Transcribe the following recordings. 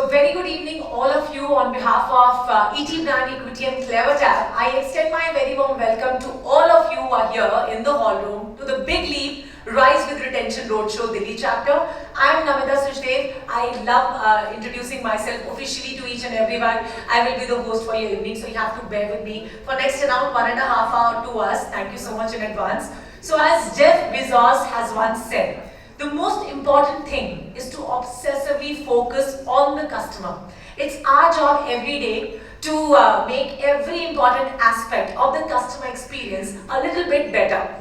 So very good evening all of you. On behalf of ET Brand Equity and Clever Tab, I extend my very warm welcome to all of you who are here in the hall room to the Big Leap Rise with Retention Roadshow Delhi chapter. I am Namita Sushdev. I love introducing myself officially to each and everyone. I will be the host for your evening, so you have to bear with me for next around 1.5 hours to us. Thank you so much in advance. So as Jeff Bezos has once said, the most important thing is to obsessively focus on the customer. It's our job every day to make every important aspect of the customer experience a little bit better.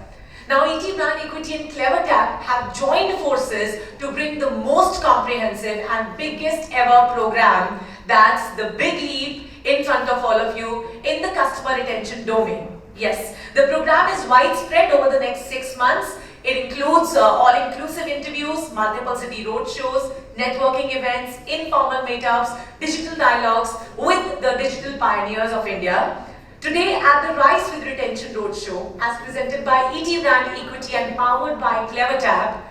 Now, ET Brand Equity and Clever Tap have joined forces to bring the most comprehensive and biggest ever program, that's the Big Leap, in front of all of you in the customer retention domain. Yes, the program is widespread over the next 6 months. It includes all-inclusive interviews, multiple city roadshows, networking events, informal meetups, digital dialogues with the digital pioneers of India. Today at the Rise with Retention Roadshow, as presented by ET Brand Equity and powered by Clever Tab,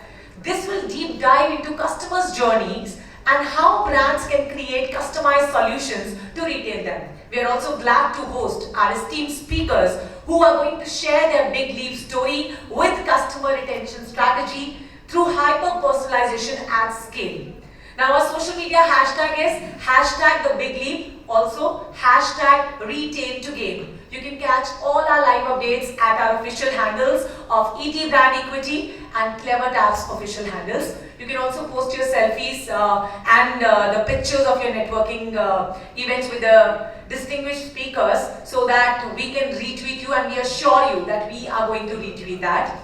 this will deep dive into customers' journeys and how brands can create customized solutions to retain them. We are also glad to host our esteemed speakers who are going to share their big leap story with customer retention strategy through hyper-personalization at scale. Now our social media hashtag is hashtag the big leap, also hashtag retain to gain. You can catch all our live updates at our official handles of ET Brand Equity and Clever Tab's official handles. You can also post your selfies and the pictures of your networking events with the distinguished speakers so that we can retweet you, and we assure you that we are going to retweet that.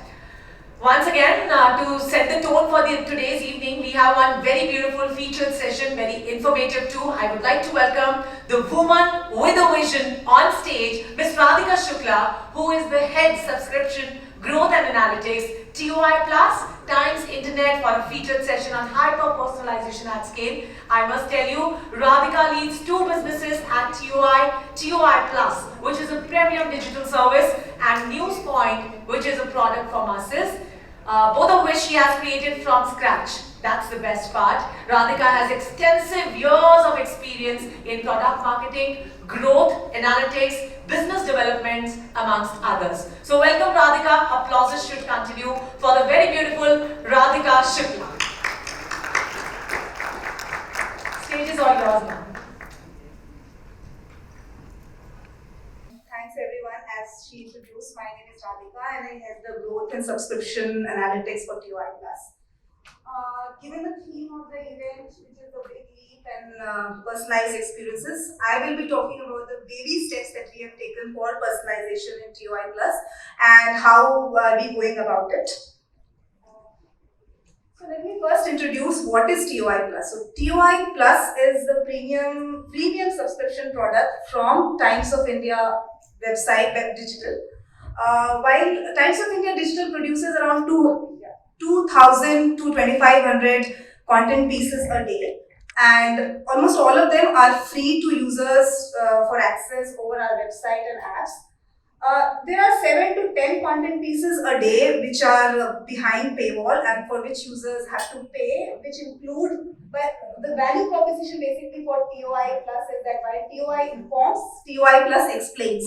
Once again, to set the tone for today's evening, we have one very beautiful featured session, very informative too. I would like to welcome the woman with a vision on stage, Ms. Radhika Shukla, who is the head subscription growth and analytics, TUI Plus times internet, for a featured session on hyper-personalization at scale. I must tell you, Radhika leads 2 businesses at TUI Plus, which is a premium digital service, and NewsPoint, which is a product for masses, both of which she has created from scratch. That's the best part. Radhika has extensive years of experience in product marketing, growth, analytics, business development, amongst others. So welcome Radhika. Applauses should continue for the very beautiful Radhika Shukla. Stage is all yours now. Thanks everyone. As she introduced, my name is Radhika and I head the growth and subscription analytics for TUI Plus. Given the theme of the event, which is the big leap and personalized experiences, I will be talking about the baby steps that we have taken for personalization in TUI Plus and how are we going about it. So let me first introduce what is TUI Plus. So TUI Plus is the premium subscription product from Times of India website, Web Digital. While Times of India Digital produces around 2,000 to 2,500 content pieces a day, and almost all of them are free to users for access over our website and apps. There are 7 to 10 content pieces a day which are behind paywall and for which users have to pay, which include, but the value proposition basically for TUI Plus is that while TUI informs, TUI Plus explains.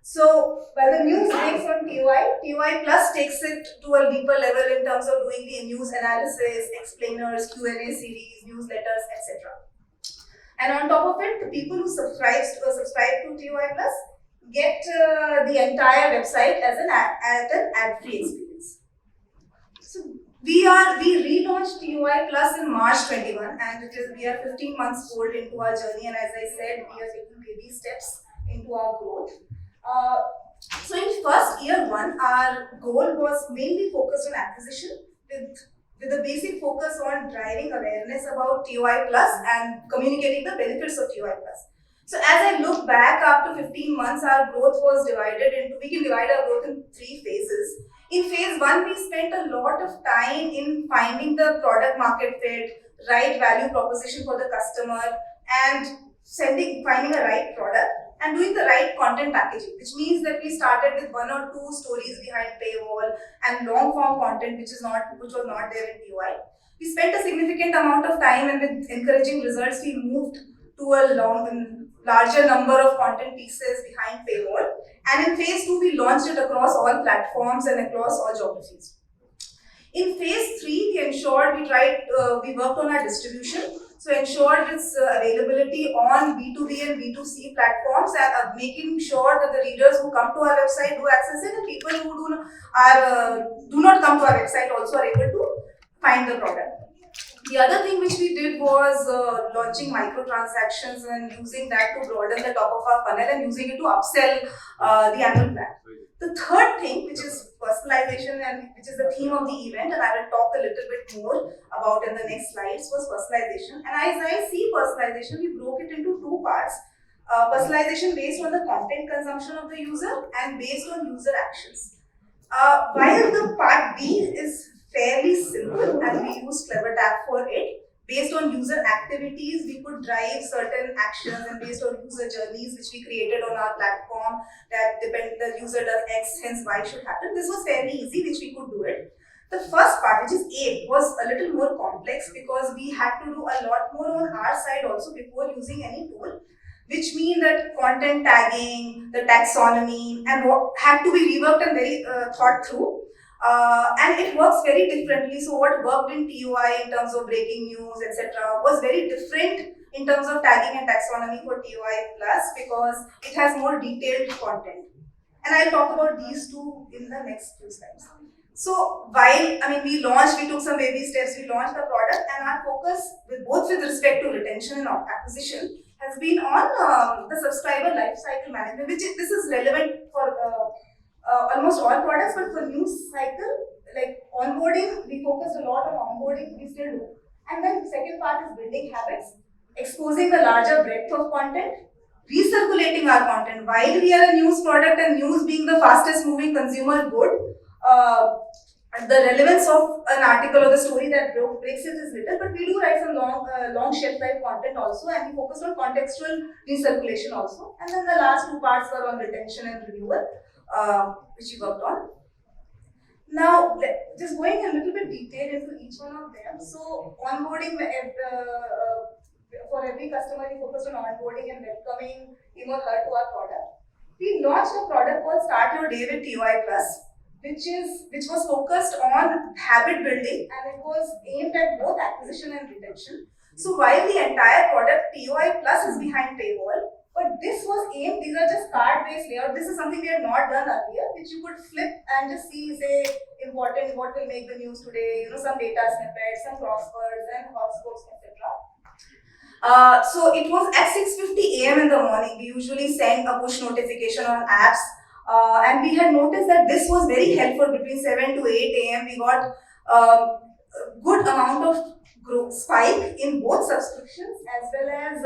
So while the news breaks on TUI Plus takes it to a deeper level in terms of doing the news analysis, explainers, Q&A series, newsletters, etc. And on top of it, the people who subscribe to TUI Plus get the entire website as an ad-free experience. So we relaunched TUI Plus in March 21, and we are 15 months old into our journey, and as I said, we are taking baby steps into our growth. So in first year 1, our goal was mainly focused on acquisition with a basic focus on driving awareness about TUI Plus and communicating the benefits of TUI Plus. So as I look back after 15 months, our growth was we can divide our growth in 3 phases. In phase 1, we spent a lot of time in finding the product market fit, right value proposition for the customer, and finding a right product and doing the right content packaging, which means that we started with 1 or 2 stories behind paywall and long form content which was not there in TUI. We spent a significant amount of time, and with encouraging results, we moved to a larger number of content pieces behind paywall. And in phase 2, we launched it across all platforms and across all geographies. In phase 3, we worked on our distribution. So ensured its availability on B2B and B2C platforms, and making sure that the readers who come to our website do access it, and people who do not come to our website also are able to find the product. The other thing which we did was launching microtransactions and using that to broaden the top of our funnel and using it to upsell the annual plan. The third thing, which is personalization, and which is the theme of the event, and I will talk a little bit more about in the next slides, was personalization. And as I see personalization, we broke it into two parts. Personalization based on the content consumption of the user and based on user actions. While the part B is fairly simple and we use Clever Tag for it, based on user activities, we could drive certain actions, and based on user journeys which we created on our platform, that depend the user does X, hence Y should happen. This was fairly easy, which we could do it. The first part, which is A, was a little more complex because we had to do a lot more on our side also before using any tool, which mean that content tagging, the taxonomy, and what had to be reworked and very thought through. And it works very differently. So what worked in TOI in terms of breaking news, etc., was very different in terms of tagging and taxonomy for TOI Plus because it has more detailed content. And I'll talk about these two in the next few slides. So we took some baby steps, we launched the product, and our focus with respect to retention and acquisition has been on the subscriber lifecycle management, this is relevant for almost all products, but for news cycle, like onboarding, we focused a lot on onboarding, we still do. And then the second part is building habits, exposing the larger breadth of content, recirculating our content. While we are a news product and news being the fastest moving consumer good, the relevance of an article or the story that breaks it is little, but we do write some long shelf life content also, and we focused on contextual recirculation also. And then the last two parts were on retention and renewal, which we worked on. Now, just going a little bit detailed into each one of them. So, onboarding for every customer, we focused on onboarding and welcoming him or her to our product. We launched a product called Start Your Day with TOI Plus, which was focused on habit building, and it was aimed at both acquisition and retention. So while the entire product TOI Plus is behind paywall, but this was aimed, these are just card-based layout. This is something we had not done earlier, which you could flip and just see, say, important, what will make the news today, some data snippets, some crosswords and horoscopes, etc. So it was at 6:50 a.m. in the morning. We usually send a push notification on apps. And we had noticed that this was very helpful between 7 to 8 a.m. We got a good amount of growth spike in both subscriptions as well as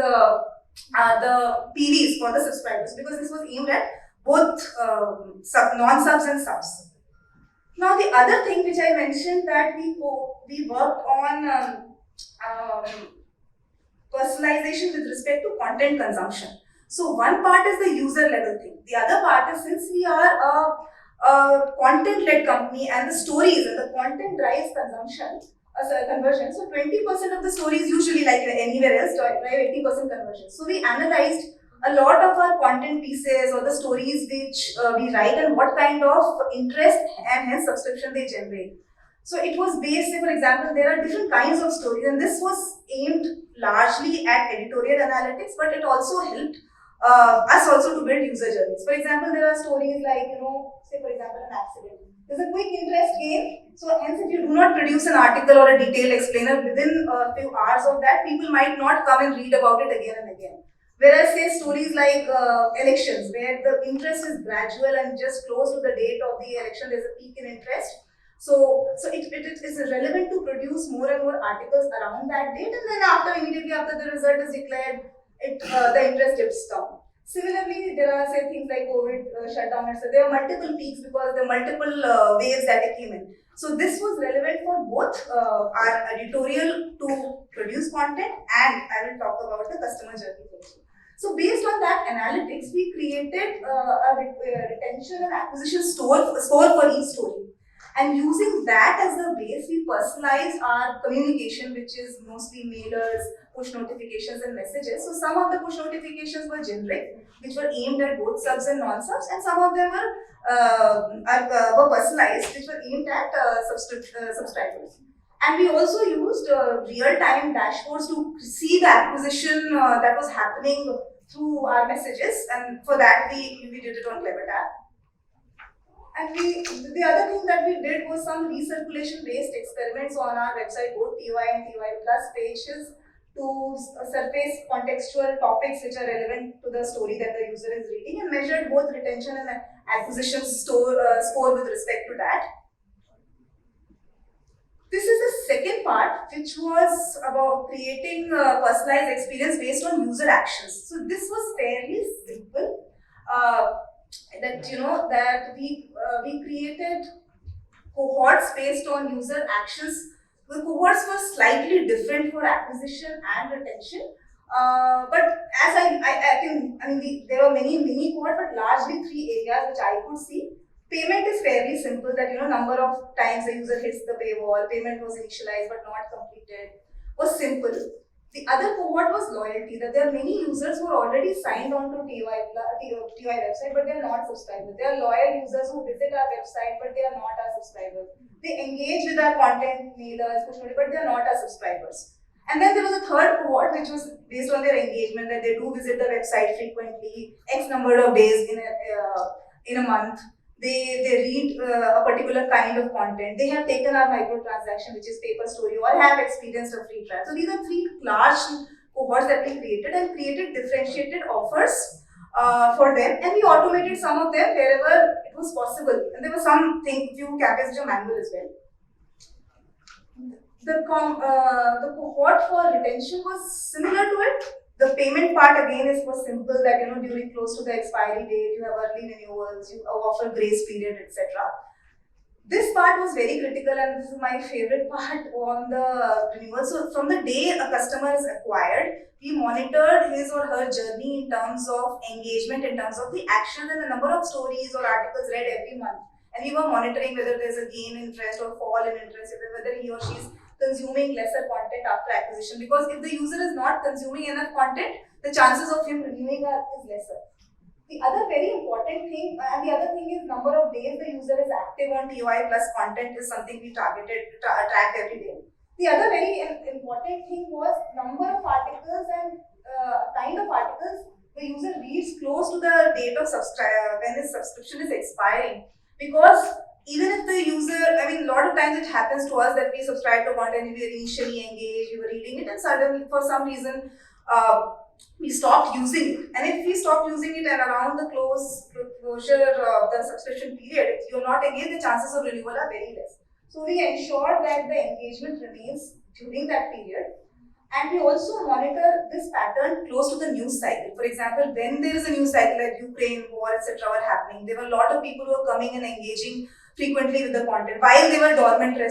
the PVs for the subscribers, because this was aimed at both non-subs and subs. Now the other thing which I mentioned, that we worked on personalization with respect to content consumption. So one part is the user level thing. The other part is, since we are a content-led company and the stories and the content drives conversion. So 20% of the stories usually, like anywhere else, drive 80% conversion. So we analyzed a lot of our content pieces or the stories which we write and what kind of interest and hence subscription they generate. So it was based, say for example, there are different kinds of stories, and this was aimed largely at editorial analytics, but it also helped us also to build user journeys. For example, there are stories like, say for example, an accident. There's a quick interest gain. So hence, if you do not produce an article or a detailed explainer within a few hours of that, people might not come and read about it again and again. Whereas, say, stories like elections, where the interest is gradual and just close to the date of the election, there's a peak in interest. So it is relevant to produce more and more articles around that date, and then immediately after the result is declared, the interest dips down. Similarly, there are, say, things like COVID shutdown, etc. There are multiple peaks because there are multiple waves that it came in. So this was relevant for both our editorial to produce content, and I will talk about the customer journey also. So based on that analytics, we created a retention and acquisition score for each story. And using that as the base, we personalize our communication, which is mostly mailers, push notifications, and messages. So some of the push notifications were generic, which were aimed at both subs and non-subs, and some of them were personalized, which were aimed at subscribers. And we also used real-time dashboards to see the acquisition that was happening through our messages, and for that we did it on CleverTab. And the other thing that we did was some recirculation-based experiments on our website, both TUI and TUI Plus pages, to surface contextual topics which are relevant to the story that the user is reading, and measured both retention and acquisition score with respect to that. This is the second part, which was about creating a personalized experience based on user actions. So this was fairly simple. That we created cohorts based on user actions. The cohorts were slightly different for acquisition and retention. But as there were many mini cohorts, but largely three areas which I could see. Payment is fairly simple, that number of times the user hits the paywall, payment was initialized but not completed, was simple. The other cohort was loyalty, that there are many users who are already signed on to TUI website, but they are not subscribers. They are loyal users who visit our website, but they are not our subscribers. They engage with our content, mailers, push notifications, but they are not our subscribers. And then there was a third cohort which was based on their engagement, that they do visit the website frequently, X number of days in a month. They read a particular kind of content. They have taken our microtransaction, which is paper story, or have experienced a free trial. So these are three large cohorts that we created, and created differentiated offers for them, and we automated some of them wherever it was possible. And there were few campaigns which are manual as well. The cohort for retention was similar to it. The payment part again was simple, that during close to the expiry date, you have early renewals, you offer grace period, etc. This part was very critical, and this is my favorite part on the renewal. So from the day a customer is acquired, we monitored his or her journey in terms of engagement, in terms of the actions and the number of stories or articles read every month. And we were monitoring whether there's a gain in interest or fall in interest, whether he or she is consuming lesser content after acquisition. Because if the user is not consuming enough content, the chances of him renewing is lesser. The other very important thing, and the other thing is number of days the user is active on TUI Plus content is something we tracked every day. The other very important thing was number of articles and kind of articles the user reads close to the date of when his subscription is expiring. Because even if the user, a lot of times it happens to us that we subscribe to content, we were initially engaged, we were reading it, and suddenly for some reason we stopped using it. And if we stop using it and around the closure of the subscription period, if you're not engaged, the chances of renewal are very less. So we ensure that the engagement remains during that period. And we also monitor this pattern close to the news cycle. For example, when there is a news cycle like Ukraine, war, etc. were happening, there were a lot of people who were coming and engaging frequently with the content while they were dormant during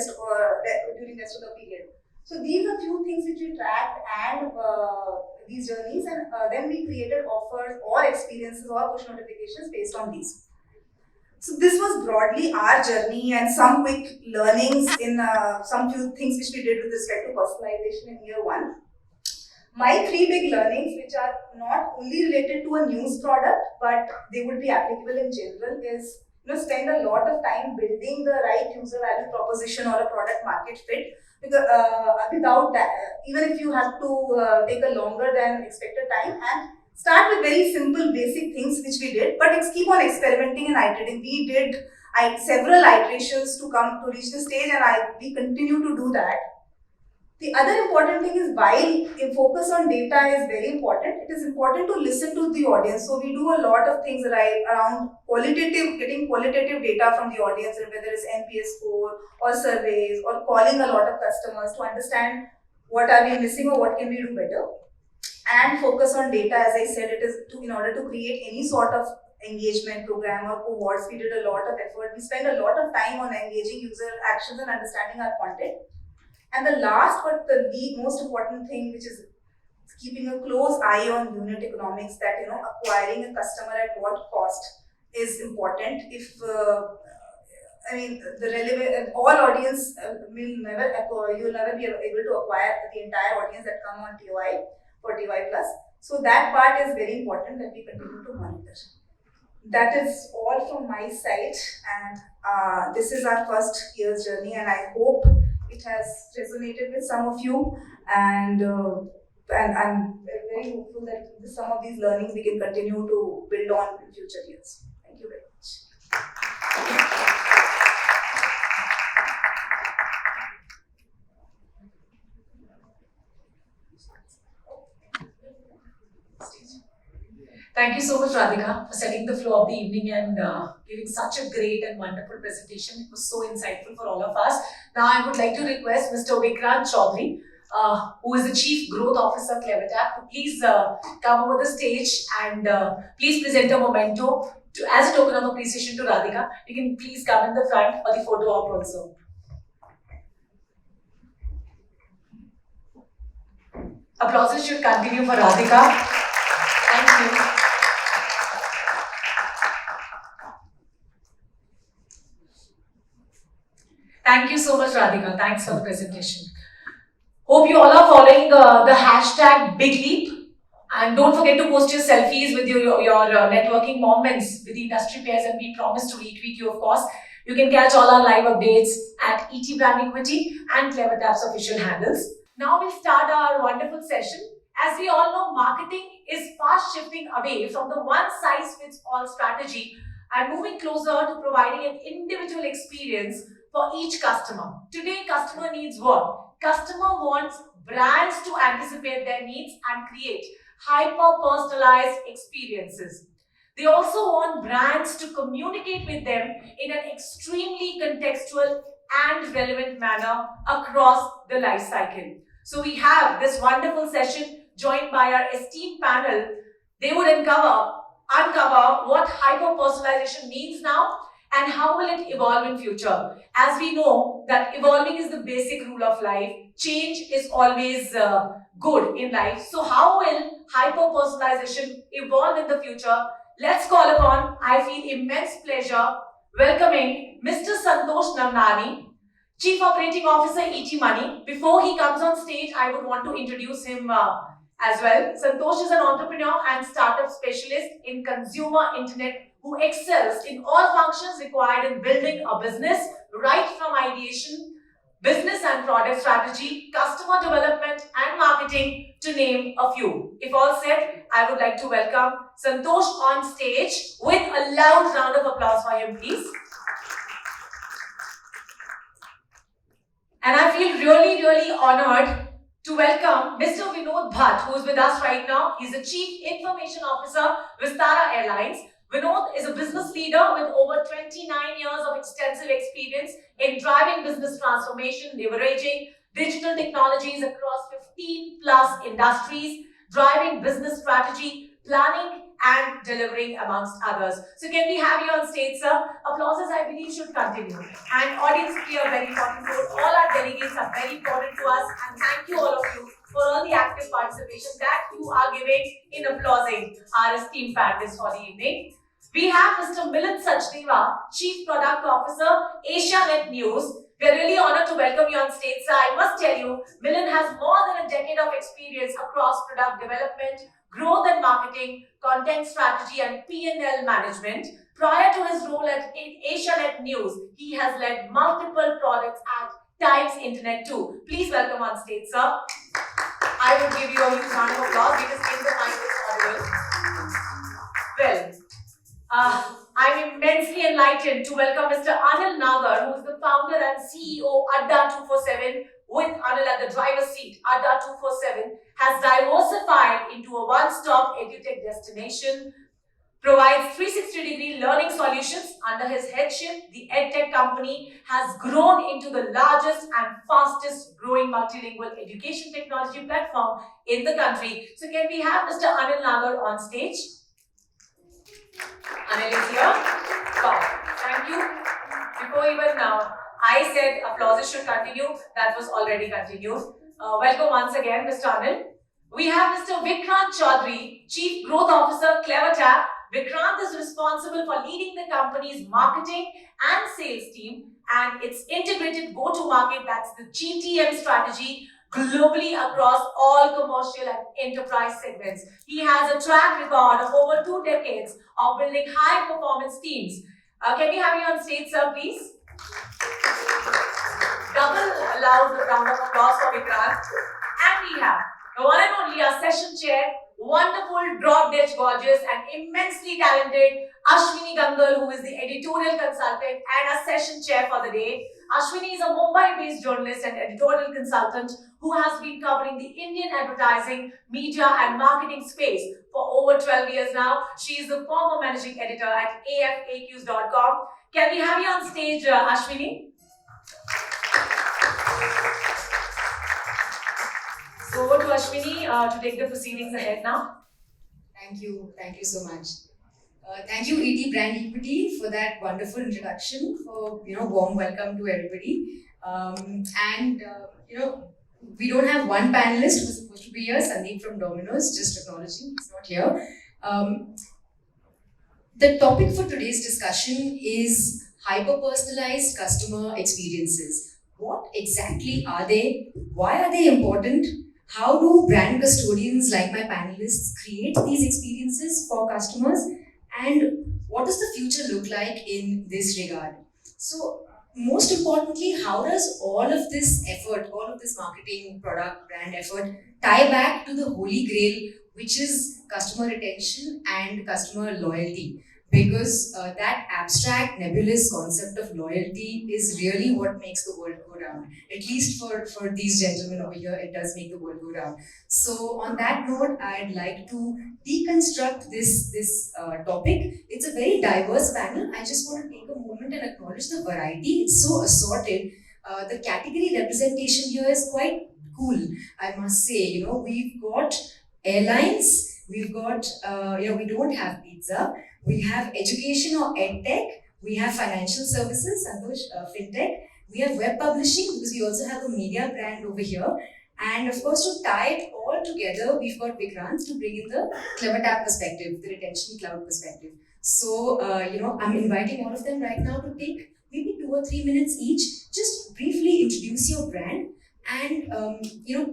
the rest of the period. So these are few things which we tracked, and these journeys, and then we created offers or experiences or push notifications based on these. So this was broadly our journey, and some quick learnings in some few things which we did with respect to personalization in year one. My three big learnings, which are not only related to a news product, but they would be applicable in general, is spend a lot of time building the right user value proposition or a product market fit. Because without that, even if you have to take a longer than expected time, and start with very simple basic things which we did, but keep on experimenting and iterating. We did several iterations to reach this stage, and we continue to do that. The other important thing is, while a focus on data is very important, it is important to listen to the audience. So we do a lot of things around getting qualitative data from the audience, whether it's NPS score or surveys or calling a lot of customers to understand what are we missing or what can we do better. And focus on data, as I said, it is in order to create any sort of engagement program or cohorts. We did a lot of effort. We spend a lot of time on engaging user actions and understanding our content. And the last but the most important thing, which is keeping a close eye on unit economics, that acquiring a customer at what cost is important. If I mean, the relevant, all audience will never, you'll never be able to acquire the entire audience that come on TOI for TOI Plus. So that part is very important that we continue to monitor. That is all from my side, and this is our first year's journey, and I hope it has resonated with some of you, and I'm very hopeful that with some of these learnings we can continue to build on in future years. Thank you very much. Thank you so much, Radhika, for setting the flow of the evening and giving such a great and wonderful presentation. It was so insightful for all of us. Now, I would like to request Mr. Vikrant Chaudhary, who is the Chief Growth Officer, CleverTap, to please come over the stage and please present a memento as a token of appreciation to Radhika. You can please come in the front for the photo op also. Applauses should continue for Radhika. Thank you. Thank you so much, Radhika. Thanks for the presentation. Hope you all are following the hashtag Big Leap. And don't forget to post your selfies with your networking moments with the industry peers, and we promise to retweet you, of course. You can catch all our live updates at ET Brand Equity and CleverTap's official handles. Now we'll start our wonderful session. As we all know, marketing is fast shifting away from the one-size-fits-all strategy and moving closer to providing an individual experience for each customer. Today, customer needs what? Customer wants brands to anticipate their needs and create hyper-personalized experiences. They also want brands to communicate with them in an extremely contextual and relevant manner across the life cycle. So we have this wonderful session joined by our esteemed panel. They would uncover what hyper-personalization means now and how will it evolve in future. As we know that evolving is the basic rule of life, change is always good in life. So how will hyper-personalization evolve in the future? Let's call upon, I feel immense pleasure, welcoming Mr. Santosh Navnani, Chief Operating Officer, ET Money. Before he comes on stage, I would want to introduce him as well. Santosh is an entrepreneur and startup specialist in consumer internet who excels in all functions required in building a business, right from ideation, business and product strategy, customer development and marketing, to name a few. If all said, I would like to welcome Santosh on stage with a loud round of applause for him, please. And I feel really honored to welcome Mr. Vinod Bhatt, who is with us right now. He's the Chief Information Officer, Vistara Airlines. Vinod is a business leader with over 29 years of extensive experience in driving business transformation, leveraging digital technologies across 15 plus industries, driving business strategy, planning and delivering amongst others. So can we have you on stage, sir? Applauses, I believe, should continue. And audience, we are very important. All our delegates are very important to us. And thank you all of you for all the active participation that you are giving in applauding our esteemed panelists for the evening. We have Mr. Milind Sachdeva, Chief Product Officer, Asianet News. We are really honored to welcome you on stage, sir. I must tell you, Milind has more than a decade of experience across product development, growth and marketing, content strategy and P&L management. Prior to his role at Asianet News, he has led multiple products at Times Internet too. Please welcome on stage, sir. I will give you a huge round of applause because in the mic is audible. Well, I'm immensely enlightened to welcome Mr. Anil Nagar, who is the founder and CEO Adda 247. With Anil at the driver's seat, Adda 247 has diversified into a one-stop edutech destination, provides 360-degree learning solutions. Under his headship, the EdTech company has grown into the largest and fastest growing multilingual education technology platform in the country. So can we have Mr. Anil Nagar on stage? Anil is here. Wow. Thank you. Before even I said applauses should continue, that was already continued. Welcome once again, Mr. Anil. We have Mr. Vikrant Chaudhary, Chief Growth Officer, CleverTap. Vikrant is responsible for leading the company's marketing and sales team and its integrated go-to-market, that's the GTM strategy, globally across all commercial and enterprise segments. He has a track record of over 2 decades of building high-performance teams. Can we have you on stage, sir, please? Double loud round of applause for Vikrant. And we have the one and only our session chair, wonderful, drop-dead gorgeous and immensely talented Ashwini Gangal, who is the editorial consultant and a session chair for the day. Ashwini is a Mumbai-based journalist and editorial consultant who has been covering the Indian advertising, media and marketing space for over 12 years now. She is the former managing editor at afaqs.com. Can we have you on stage, Ashwini? So over to Ashwini to take the proceedings ahead now. Thank you so much. Thank you, ET Brand Equity, for that wonderful introduction. For warm welcome to everybody. We don't have one panelist who's supposed to be here. Sandeep from Domino's, just acknowledging he's not here. The topic for today's discussion is hyper-personalized customer experiences. What exactly are they? Why are they important? How do brand custodians like my panelists create these experiences for customers? And what does the future look like in this regard? So, most importantly, how does all of this effort, all of this marketing, product, brand effort tie back to the holy grail, which is customer retention and customer loyalty? Because that abstract, nebulous concept of loyalty is really what makes the world go round. At least for these gentlemen over here, it does make the world go round. So on that note, I'd like to deconstruct this topic. It's a very diverse panel. I just want to take a moment and acknowledge the variety. It's so assorted. The category representation here is quite cool, I must say. We've got airlines, we've got, we don't have pizza. We have education or edtech, we have financial services, Santosh, fintech, we have web publishing because we also have a media brand over here. And of course, to tie it all together, we've got Vikrant to bring in the Clever Tap perspective, the retention cloud perspective. So, I'm inviting all of them right now to take maybe 2 or 3 minutes each, just briefly introduce your brand and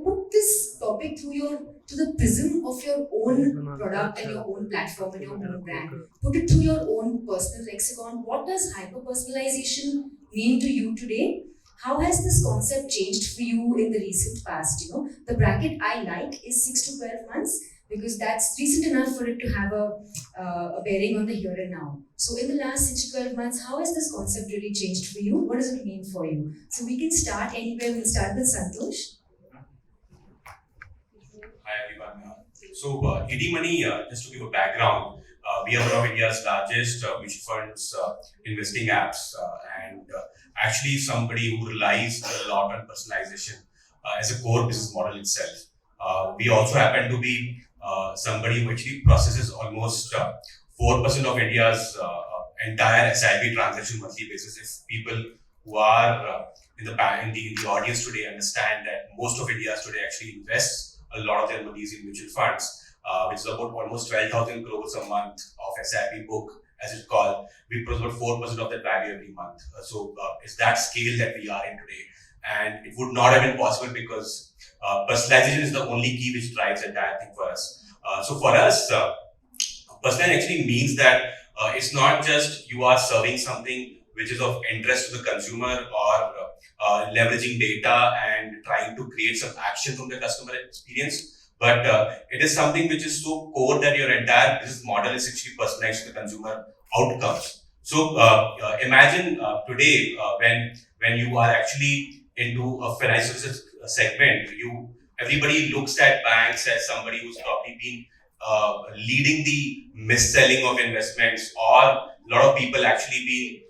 put this topic to the prism of your own product and your own platform and your own brand. Put it through your own personal lexicon. What does hyper-personalization mean to you today? How has this concept changed for you in the recent past? The bracket I like is 6 to 12 months because that's recent enough for it to have a bearing on the here and now. So in the last 6 to 12 months, how has this concept really changed for you? What does it mean for you? So we can start anywhere. We'll start with Santosh. Hi everyone. So ED Money, just to give a background, we are one of India's largest mutual funds investing apps and actually somebody who relies a lot on personalization as a core business model itself. We also happen to be somebody who actually processes almost 4% of India's entire SIP transaction monthly basis. If people who are in the audience today understand that most of India today actually invests a lot of their monies in mutual funds, which is about almost 12,000 crores a month of SIP book, as it's called. We produce about 4% of that value every month. So it's that scale that we are in today. And it would not have been possible because personalization is the only key which drives the entire thing for us. So for us, personalization actually means that it's not just you are serving something which is of interest to the consumer or leveraging data and trying to create some action from the customer experience, but it is something which is so core that your entire business model is actually personalized to the consumer outcomes. So imagine today when you are actually into a financial services segment, everybody looks at banks as somebody who's probably been leading the mis-selling of investments, or a lot of people actually being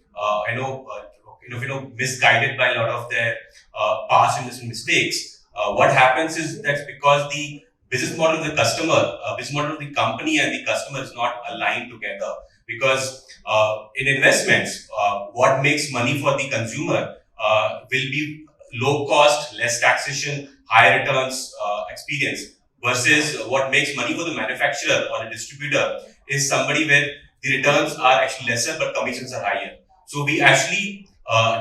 misguided by a lot of their past investment mistakes. What happens is that's because the business model of the customer, business model of the company and the customer is not aligned together. Because in investments, what makes money for the consumer will be low cost, less taxation, high returns experience. versus what makes money for the manufacturer or the distributor is somebody where the returns are actually lesser but commissions are higher. So we actually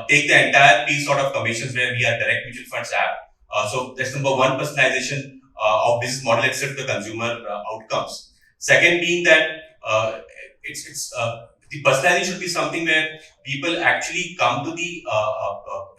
take the entire piece sort of commissions where we are direct mutual funds app. So that's number one, personalization of business model itself to the consumer outcomes. Second being that it's the personalization should be something where people actually come to the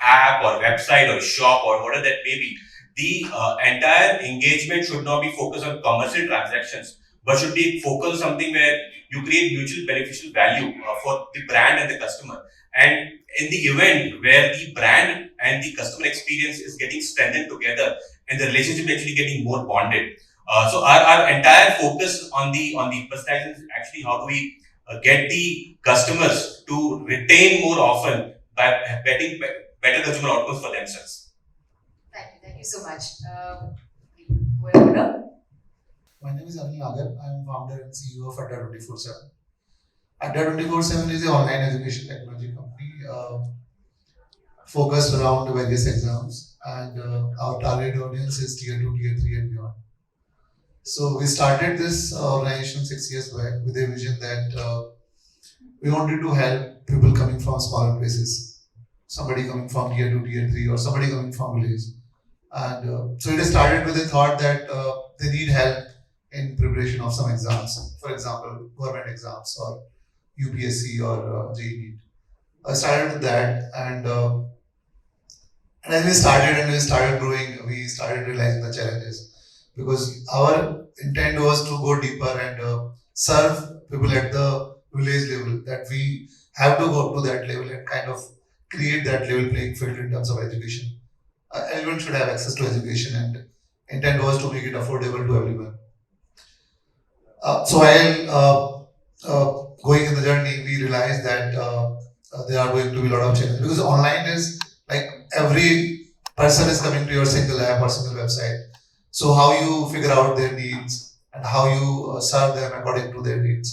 app or website or shop or whatever that may be. The entire engagement should not be focused on commercial transactions, but should be focused on something where you create mutual beneficial value for the brand and the customer. And in the event where the brand and the customer experience is getting strengthened together and the relationship is actually getting more bonded. So our entire focus on the personalization is actually how do we get the customers to retain more often by getting better consumer outcomes for themselves. Thank you so much. Well, My name is Anil Nagar. I am founder and CEO of Adda 24/7. Adda 24/7 is an online education technology company focused around various exams, and our target audience is tier 2, tier 3, and beyond. So we started this organization 6 years back with a vision that we wanted to help people coming from smaller places, somebody coming from tier 2, tier 3, or somebody coming from village. And so it started with the thought that they need help in preparation of some exams, for example, government exams or UPSC or JEE. I started with that, and as we started growing, we started realizing the challenges because our intent was to go deeper and serve people at the village level. That we have to go to that level and kind of create that level playing field in terms of education. Everyone should have access to education, and intent was to make it affordable to everyone. So while going in the journey, we realized that there are going to be a lot of challenges because online is like every person is coming to your single app or single website. So how you figure out their needs and how you serve them according to their needs.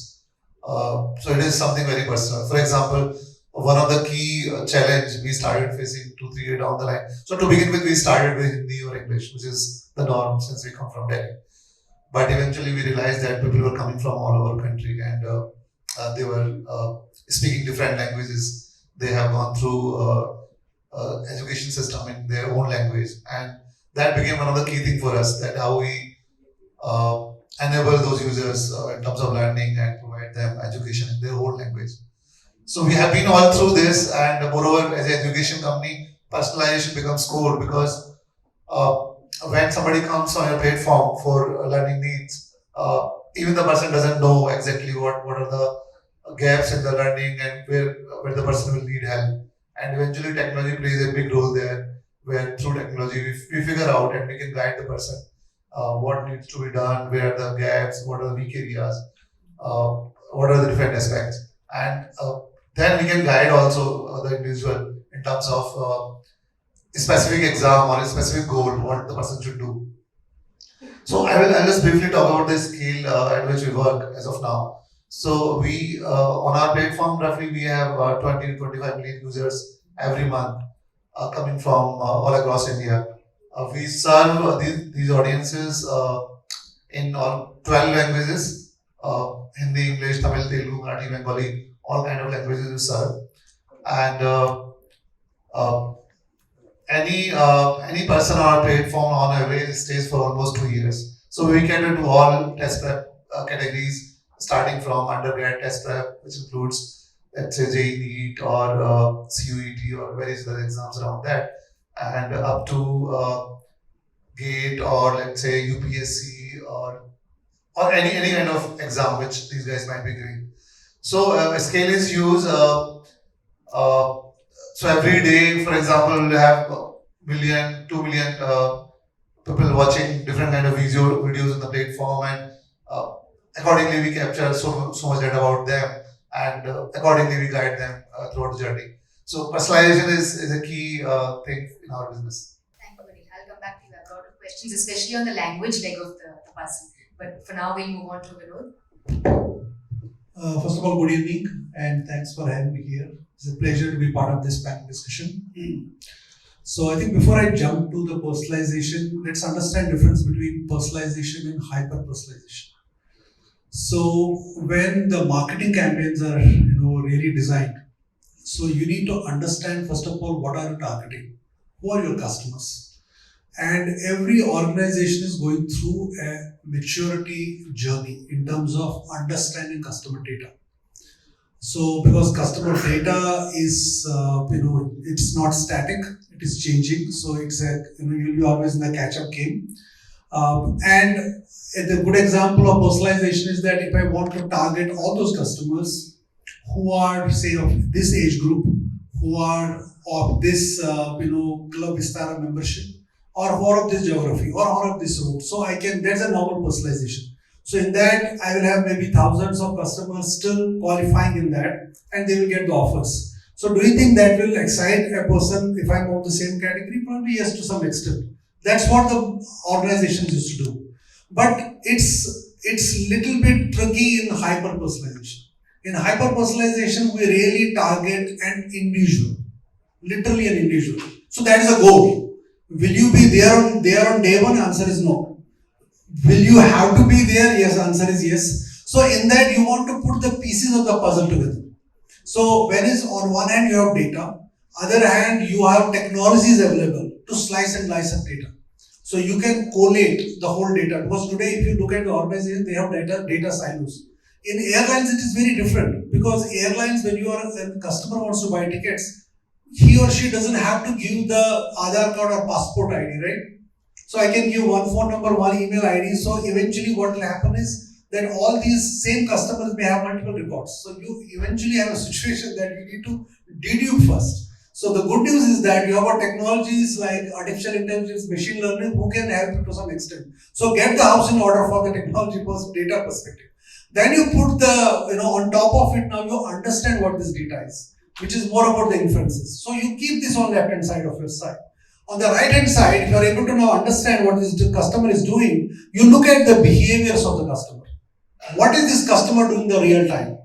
So it is something very personal. For example, one of the key challenge we started facing 2-3 years down the line. So to begin with, we started with Hindi or English, which is the norm since we come from Delhi. But eventually we realized that people were coming from all over the country and they were speaking different languages. They have gone through education system in their own language, and that became one of the key thing for us, that how we enable those users in terms of learning and provide them education in their own language. So we have been all through this, and moreover, as an education company, personalization becomes core because when somebody comes on your platform for learning needs, even the person doesn't know exactly what are the gaps in the learning and where the person will need help. And eventually, technology plays a big role there, where through technology we figure out and we can guide the person what needs to be done, where are the gaps, what are the weak areas, what are the different aspects, and then we can guide also the individual in terms of a specific exam or a specific goal, what the person should do. So I'll just briefly talk about the scale at which we work as of now. So we on our platform roughly we have 20 to 25 million users every month coming from all across India. We serve these audiences in all 12 languages: Hindi, English, Tamil, Telugu, Marathi, Bengali, all kind of languages we serve. And uh, any person on our platform on average stays for almost 2 years. So we cater to all test prep categories, starting from undergrad test prep, which includes let's say JEE NEET or CUET or various other exams around that, and up to GATE or let's say UPSC or any kind of exam which these guys might be giving. So scale is used. So every day, for example, we have million, 2 million people watching different kind of videos on the platform, and accordingly we capture so much data about them, and accordingly we guide them throughout the journey. So personalization is a key thing in our business. thank you, Anil. I'll come back to you. I have a lot of questions, especially on the language leg of the puzzle. But for now, we'll move on to Vinod. First of all, good evening and thanks for having me here. It's a pleasure to be part of this panel discussion. So I think before I jump to the personalization, let's understand difference between personalization and hyper personalization. So when the marketing campaigns are really designed, so you need to understand first of all what are you targeting, who are your customers, and every organization is going through a maturity journey in terms of understanding customer data. So because customer data is it's not static, it is changing. So it's a you'll be always in the catch up game. And the good example of personalization is that if I want to target all those customers who are say of this age group, who are of this Club Vistara membership, or who are of this geography, or who are of this route, so I can there's a normal personalization. So in that I will have maybe thousands of customers still qualifying in that, and they will get the offers. So do you think that will excite a person if I'm of the same category? Probably yes, to some extent. That's what the organizations used to do. But it's little bit tricky in hyper personalization. In hyper personalization, we really target an individual, literally an individual. So that is a goal. Will you be there on day one? Answer is no. Will you have to be there? Yes, answer is yes. So in that you want to put the pieces of the puzzle together. So when is on one hand you have data, other hand you have technologies available to slice and dice up data. So you can collate the whole data, because today if you look at the organization, they have data silos. In airlines it is very different, because airlines, when the customer wants to buy tickets, he or she doesn't have to give the Aadhaar card or passport ID, right? So I can give one phone number, one email ID. So eventually what will happen is that all these same customers may have multiple records. So you eventually have a situation that you need to dedupe first. So the good news is that you have technologies like artificial intelligence, machine learning, who can help you to some extent. So get the house in order for the technology data perspective. Then you put the, on top of it, now you understand what this data is, which is more about the inferences. So you keep this on left hand side of your side. On the right hand side, if you are able to now understand what this customer is doing, you look at the behaviors of the customer. What is this customer doing in the real time?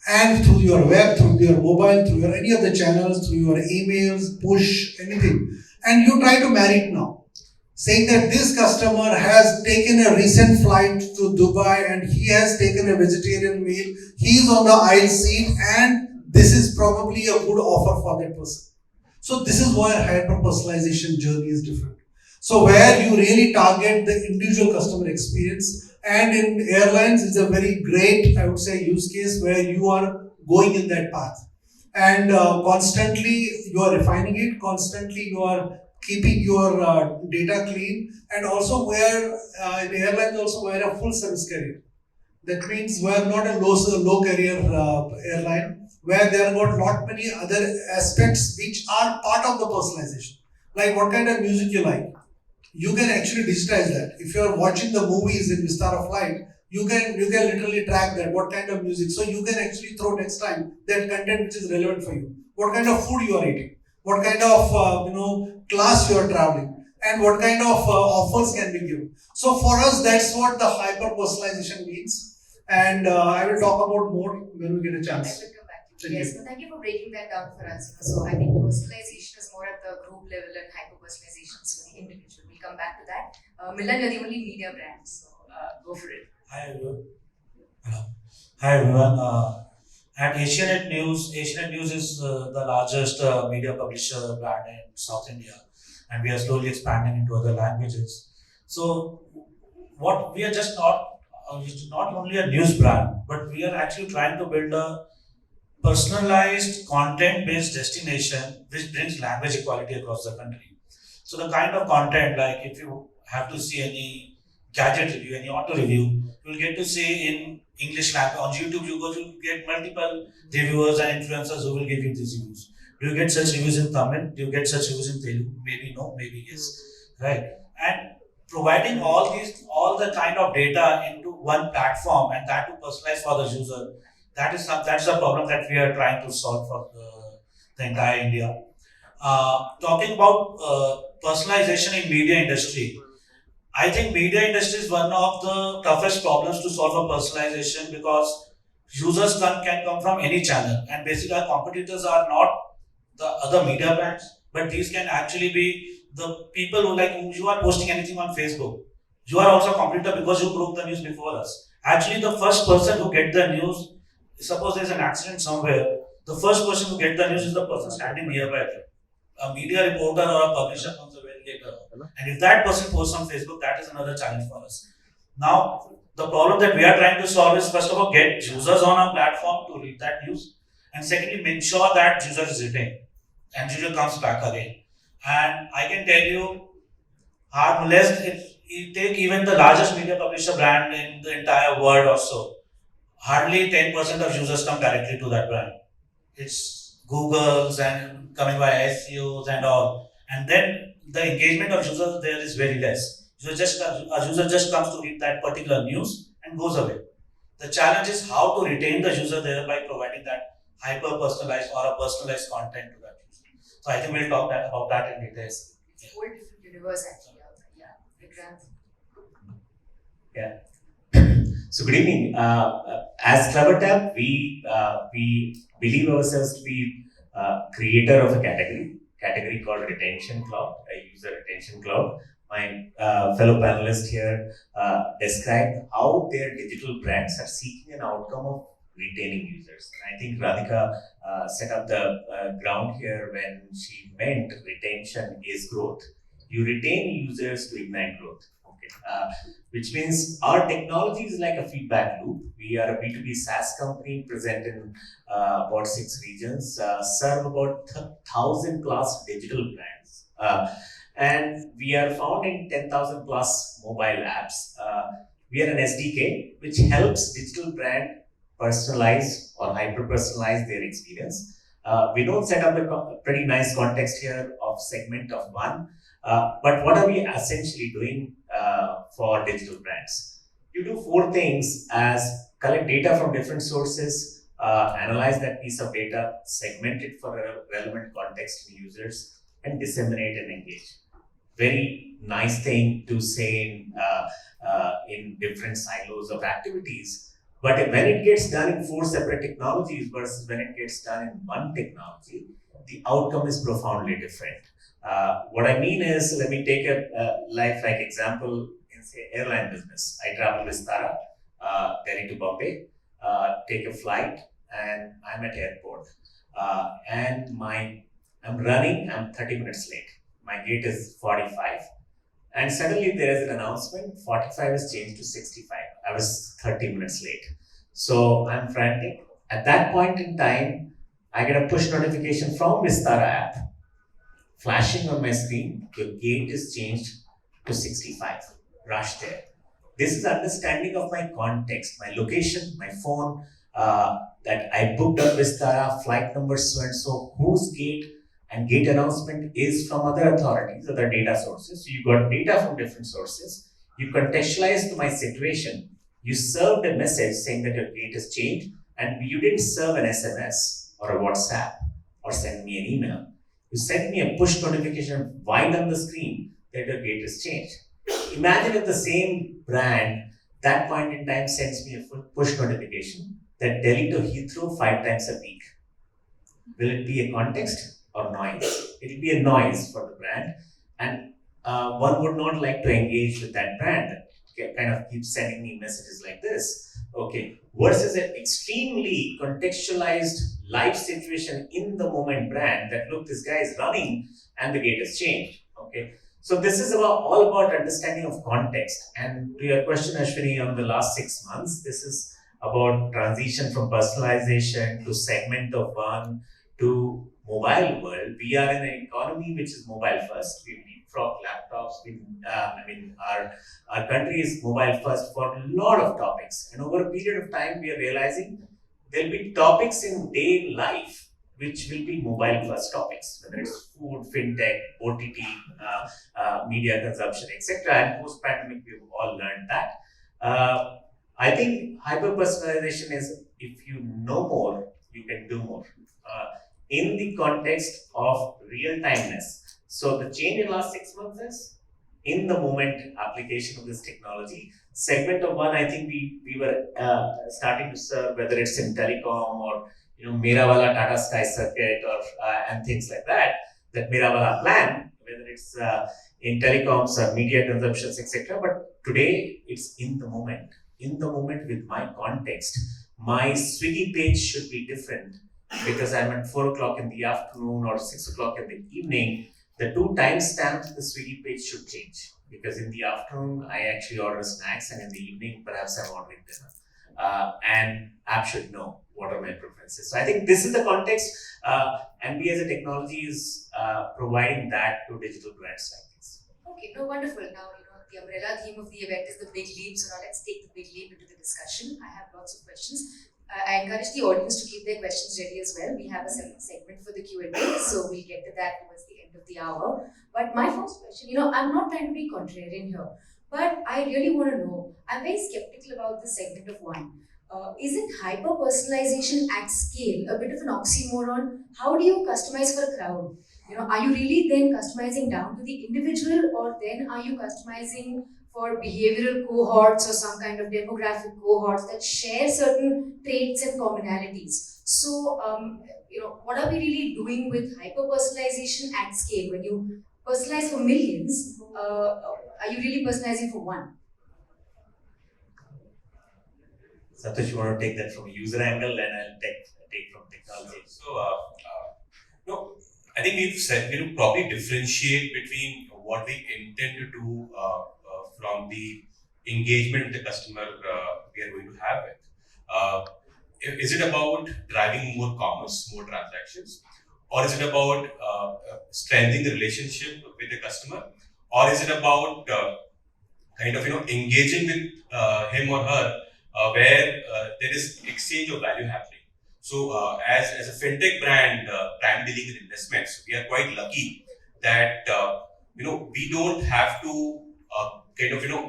And through your web, through your mobile, through your any of the channels, through your emails, push, anything. And you try to marry it now. Saying that this customer has taken a recent flight to Dubai and he has taken a vegetarian meal, he is on the aisle seat, and this is probably a good offer for that person. So this is why hyper personalization journey is different. So where you really target the individual customer experience, and in airlines it's a very great, I would say, use case where you are going in that path. And constantly you are refining it, constantly you are keeping your data clean, and also where in airlines also we're a full service carrier. That means we're not a low carrier airline, where there are not many other aspects which are part of the personalization. Like what kind of music you like. You can actually digitize that. If you're watching the movies in Vistara Flight, you can literally track that, what kind of music. So you can actually throw next time that content which is relevant for you. What kind of food you are eating, what kind of class you are traveling, and what kind of offers can be given. So for us, that's what the hyper personalization means. And I will talk about more when we get a chance. I will come back to Thank you. Yes, you. no, thank you for breaking that down for us. So I think personalization is more at the group level and hyper personalization is for the individual. We'll come back to that. Milan, you're the only media brand, so go for it. Hi everyone. Hello. Hi everyone. At Asianet News is the largest media publisher brand in South India, and we are slowly expanding into other languages. So, what we are just not only a news brand, but we are actually trying to build a personalized content-based destination which brings language equality across the country. So, the kind of content, like if you have to see any gadget review, any auto review, you'll get to see in English language. On YouTube, you get multiple reviewers and influencers who will give you these reviews. Do you get such reviews in Tamil? Do you get such reviews in Telugu? Maybe no, maybe yes. Right? And providing all the kind of data into one platform, and that to personalize for the user, that's the problem that we are trying to solve for the entire India. Talking about personalization in media industry, I think media industry is one of the toughest problems to solve for personalization, because users can come from any channel, and basically our competitors are not the other media brands, but these can actually be the people who like you are posting anything on Facebook. You are also a competitor because you broke the news before us. Actually, the first person who get the news, suppose there's an accident somewhere, the first person who get the news is the person standing nearby there. A media reporter or a publisher comes a very later on. And if that person posts on Facebook, that is another challenge for us. Now, the problem that we are trying to solve is first of all, get users on our platform to read that news. And secondly, make sure that user is retained and user comes back again. And I can tell you, harmless, if you take even the largest media publisher brand in the entire world or so, hardly 10% of users come directly to that brand. It's Google's and coming by SEOs and all. And then the engagement of users there is very less. A user just comes to read that particular news and goes away. The challenge is how to retain the user there by providing that hyper personalized or a personalized content to that user. So I think we'll talk about that in details. It's a whole different universe actually out there. Yeah, Vikrant. So good evening. As CleverTap, we believe ourselves to be creator of a category called Retention Cloud, a user retention cloud. My fellow panelists here described how their digital brands are seeking an outcome of retaining users. And I think Radhika set up the ground here when she meant retention is growth. You retain users to ignite growth. Okay. Which means our technology is like a feedback loop. We are a B2B SaaS company present in about 6 regions, serve about 1,000 plus digital brands. And we are found in 10,000 plus mobile apps. We are an SDK which helps digital brand personalize or hyper personalize their experience. We don't set up a pretty nice context here of segment of one. But what are we essentially doing for digital brands? You do 4 things as collect data from different sources, analyze that piece of data, segment it for a relevant context to users, and disseminate and engage. Very nice thing to say in different silos of activities. But when it gets done in 4 separate technologies versus when it gets done in one technology, the outcome is profoundly different. What I mean is, let me take a life-like example in, say, airline business. I travel Vistara, Delhi to Bombay, take a flight, and I'm at airport. And I'm running, I'm 30 minutes late. My gate is 45. And suddenly there is an announcement, 45 is changed to 65. I was 30 minutes late. So I'm frantic. At that point in time, I get a push notification from Vistara app flashing on my screen, your gate is changed to 65. Rush there. This is understanding of my context, my location, my phone, that I booked on Vistara, flight number so and so, whose gate and gate announcement is from other authorities, other data sources. So you got data from different sources. You contextualized my situation. You served a message saying that your gate is changed, and you didn't serve an SMS or a WhatsApp or send me an email. You sent me a push notification right on the screen that your gate is changed. Imagine if the same brand that point in time sends me a push notification that Delhi to Heathrow 5 times a week. Will it be a context or noise? It will be a noise for the brand, and one would not like to engage with that brand that kind of keeps sending me messages like this. Okay, versus an extremely contextualized live situation in the moment brand that look, this guy is running and the gate has changed. Okay, so this is all about understanding of context. And to your question, Ashwini, on the last 6 months, this is about transition from personalization to segment of one to mobile world. We are in an economy which is mobile first. We leapfrog laptops. Our country is mobile first for a lot of topics. And over a period of time, we are realizing there'll be topics in day life which will be mobile first topics, whether it's food, fintech, OTT, media consumption, etc. And post-pandemic, we've all learned that. I think hyper-personalization is, if you know more, you can do more. In the context of real-timeness. So the change in the last 6 months is in the moment application of this technology. Segment of one, I think we were starting to serve, whether it's in telecom or Mera Wala Tata Sky Circuit or and things like that. that mera wala plan, whether it's in telecoms or media consumptions, etc. But today it's in the moment. In the moment with my context, my Swiggy page should be different because I'm at 4 o'clock in the afternoon or 6 o'clock in the evening. The two timestamps the Swiggy page should change because in the afternoon I actually order snacks and in the evening perhaps I'm ordering dinner. And app should know what are my preferences. So I think this is the context, and we as a technology is providing that to digital brands like this. Okay, no, wonderful. Now, the umbrella theme of the event is the big leap. So now let's take the big leap into the discussion. I have lots of questions. I encourage the audience to keep their questions ready as well. We have a segment for the Q&A, so we'll get to that towards the end of the hour. But my first question, I'm not trying to be contrarian here, but I really want to know, I'm very skeptical about this segment of one. Isn't hyper-personalization at scale a bit of an oxymoron? How do you customize for a crowd? Are you really then customizing down to the individual, or then are you customizing for behavioral cohorts or some kind of demographic cohorts that share certain traits and commonalities? So, what are we really doing with hyper-personalization at scale? When you personalize for millions, are you really personalizing for one? Satosh, you want to take that from a user angle, and I'll take from technology. No, I think we've said we probably differentiate between what we intend to do from the engagement the customer we are going to have with. Is it about driving more commerce, more transactions, or is it about strengthening the relationship with the customer, or is it about engaging with him or her where there is exchange of value happening. So as a fintech brand, brand dealing with investments, we are quite lucky that we don't have to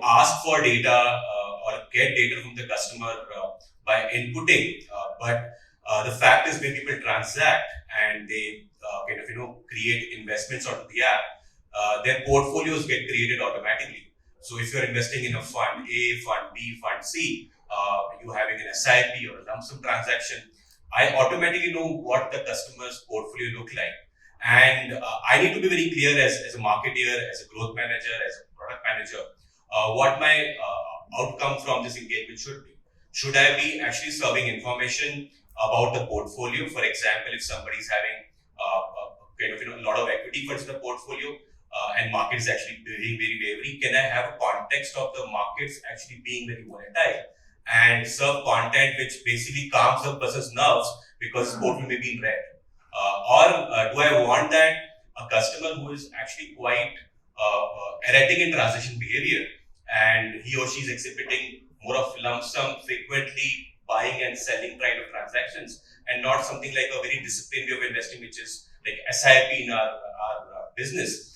ask for data or get data from the customer by inputting, but the fact is when people transact and they create investments onto the app, their portfolios get created automatically. So if you're investing in a fund A, fund B, fund C, you having an SIP or a lump sum transaction, I automatically know what the customer's portfolio look like. And I need to be very clear as a marketer, as a growth manager, as a product manager, what my outcome from this engagement should be. Should I be actually serving information about the portfolio? For example, if somebody is having a lot of equity funds in the portfolio, and market is actually being very wary, can I have a context of the markets actually being very volatile and serve content which basically calms the person's nerves because his portfolio may be in red? Or do I want that a customer who is actually quite erratic in transaction behavior and he or she is exhibiting more of lump sum, frequently buying and selling kind of transactions, and not something like a very disciplined way of investing, which is like SIP in our business?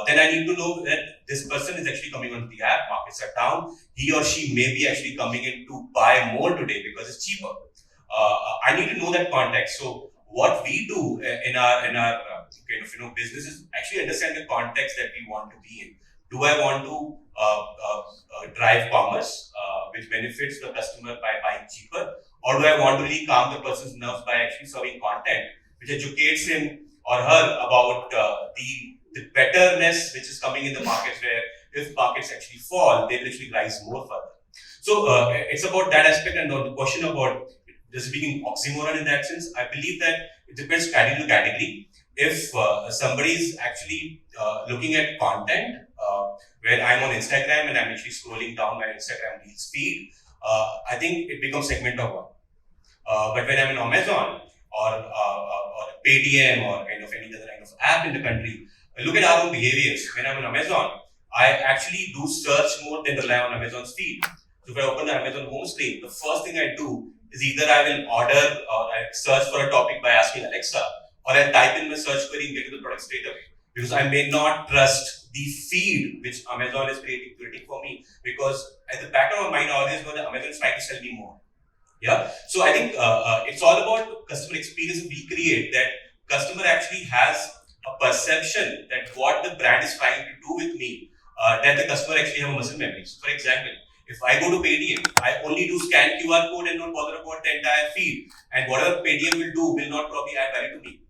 Then I need to know that this person is actually coming onto the app, markets are down, he or she may be actually coming in to buy more today because it's cheaper. I need to know that context. So what we do in our business is actually understand the context that we want to be in. Do I want to drive commerce, which benefits the customer by buying cheaper, or do I want to really calm the person's nerves by actually serving content which educates him or her about the betterness which is coming in the markets, where if markets actually fall, they will actually rise more further. So it's about that aspect. And the question about does it become oxymoron in that sense, I believe that it depends category to category. If somebody is actually looking at content, where I'm on Instagram and I'm actually scrolling down my Instagram Reels feed, I think it becomes segment of one. But when I'm in Amazon or Paytm or kind of any other kind of app in the country, look at our own behaviors. When I'm on Amazon, I actually do search more than rely on Amazon's feed. So if I open the Amazon home screen, the first thing I do is either I will order or I search for a topic by asking Alexa, or I type in my search query and get to the product straight away. Because I may not trust the feed which Amazon is creating for me, because at the back of my mind I always know that Amazon is trying to sell me more. Yeah. So I think it's all about customer experience we create, that customer actually has a perception that what the brand is trying to do with me, that the customer actually have a muscle memory. So for example, if I go to Paytm, I only do scan QR code and don't bother about the entire feed. And whatever Paytm will do will not probably add value to me.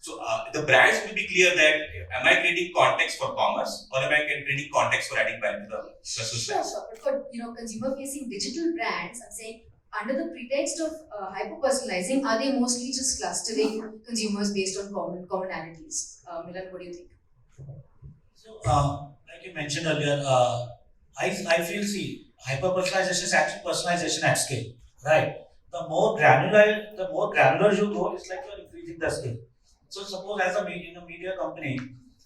So the brands will be clear that am I creating context for commerce or am I creating context for adding value to the Sure, sure. But for consumer-facing digital brands, I'm saying under the pretext of hyper-personalizing, are they mostly just clustering consumers based on commonalities? Milan, what do you think? So, like you mentioned earlier, I feel, see, hyper personalization is actually personalization at scale, right? The more granular you go, it's like you're increasing the scale. So, suppose as a media company,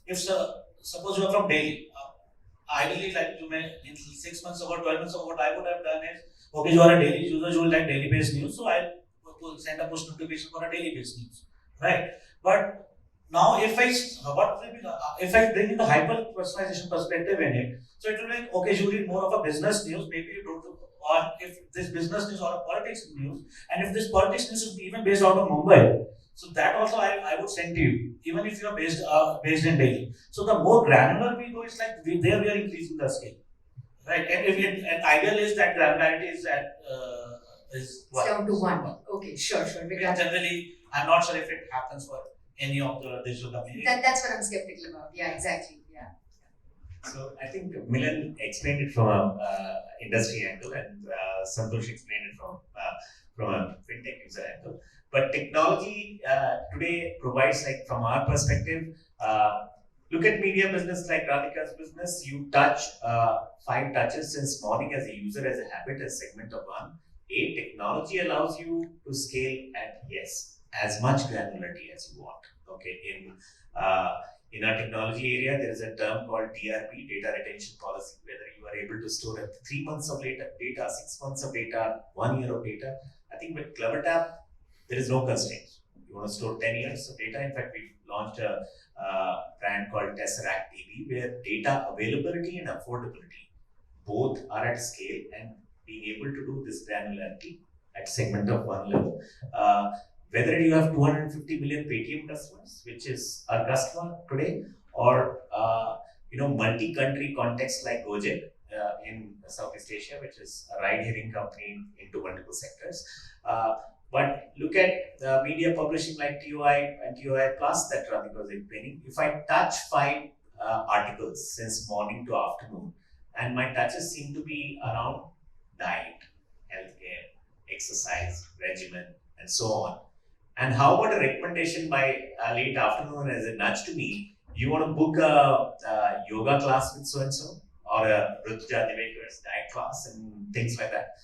if suppose you are from Delhi, ideally, like you may in 6 months ago, 12 months ago, what I would have done is, okay, you are a daily user, you will like daily based news, so I'll send a push notification for a daily based news, right? But now, if I bring in the hyper personalization perspective in it, so it will be like, okay, you read more of a business news, maybe you don't, or if this business news or a politics news, and if this politics news is even based out of Mumbai, so that also I would send to you, even if you are based in Delhi. So the more granular we go, it's like there we are increasing the scale, right? And if and ideal is that granularity is at is It's down to one. Okay, sure. Generally, I'm not sure if it happens for any of the digital companies. That's what I'm skeptical about. Yeah, exactly. Yeah. So I think Milan explained it from a industry angle, and Santosh explained it from a fintech user angle. But technology today provides, like from our perspective, look at media business like Radhika's business. You touch 5 touches since morning as a user, as a habit, as segment of one. Technology allows you to scale at as much granularity as you want. Okay, in our technology area, there is a term called DRP, data retention policy, whether you are able to store up 3 months of data, 6 months of data, 1 year of data. I think with CleverTap, there is no constraint. You want to store 10 years of data. In fact, we launched a brand called Tesseract DB, where data availability and affordability both are at scale, and being able to do this granularity at segment of one level. Whether you have 250 million Paytm customers, which is our customer today, or multi-country context like Gojek in Southeast Asia, which is a ride-hailing company into multiple sectors. But look at media publishing like TUI and TUI Plus that Radhika was explaining. If I touch 5 articles since morning to afternoon, and my touches seem to be around diet, healthcare, exercise, regimen, and so on. And how about a recommendation by late afternoon as a nudge to me? You want to book a yoga class with so and so, or a Rutuja Divekar's diet class, and things like that.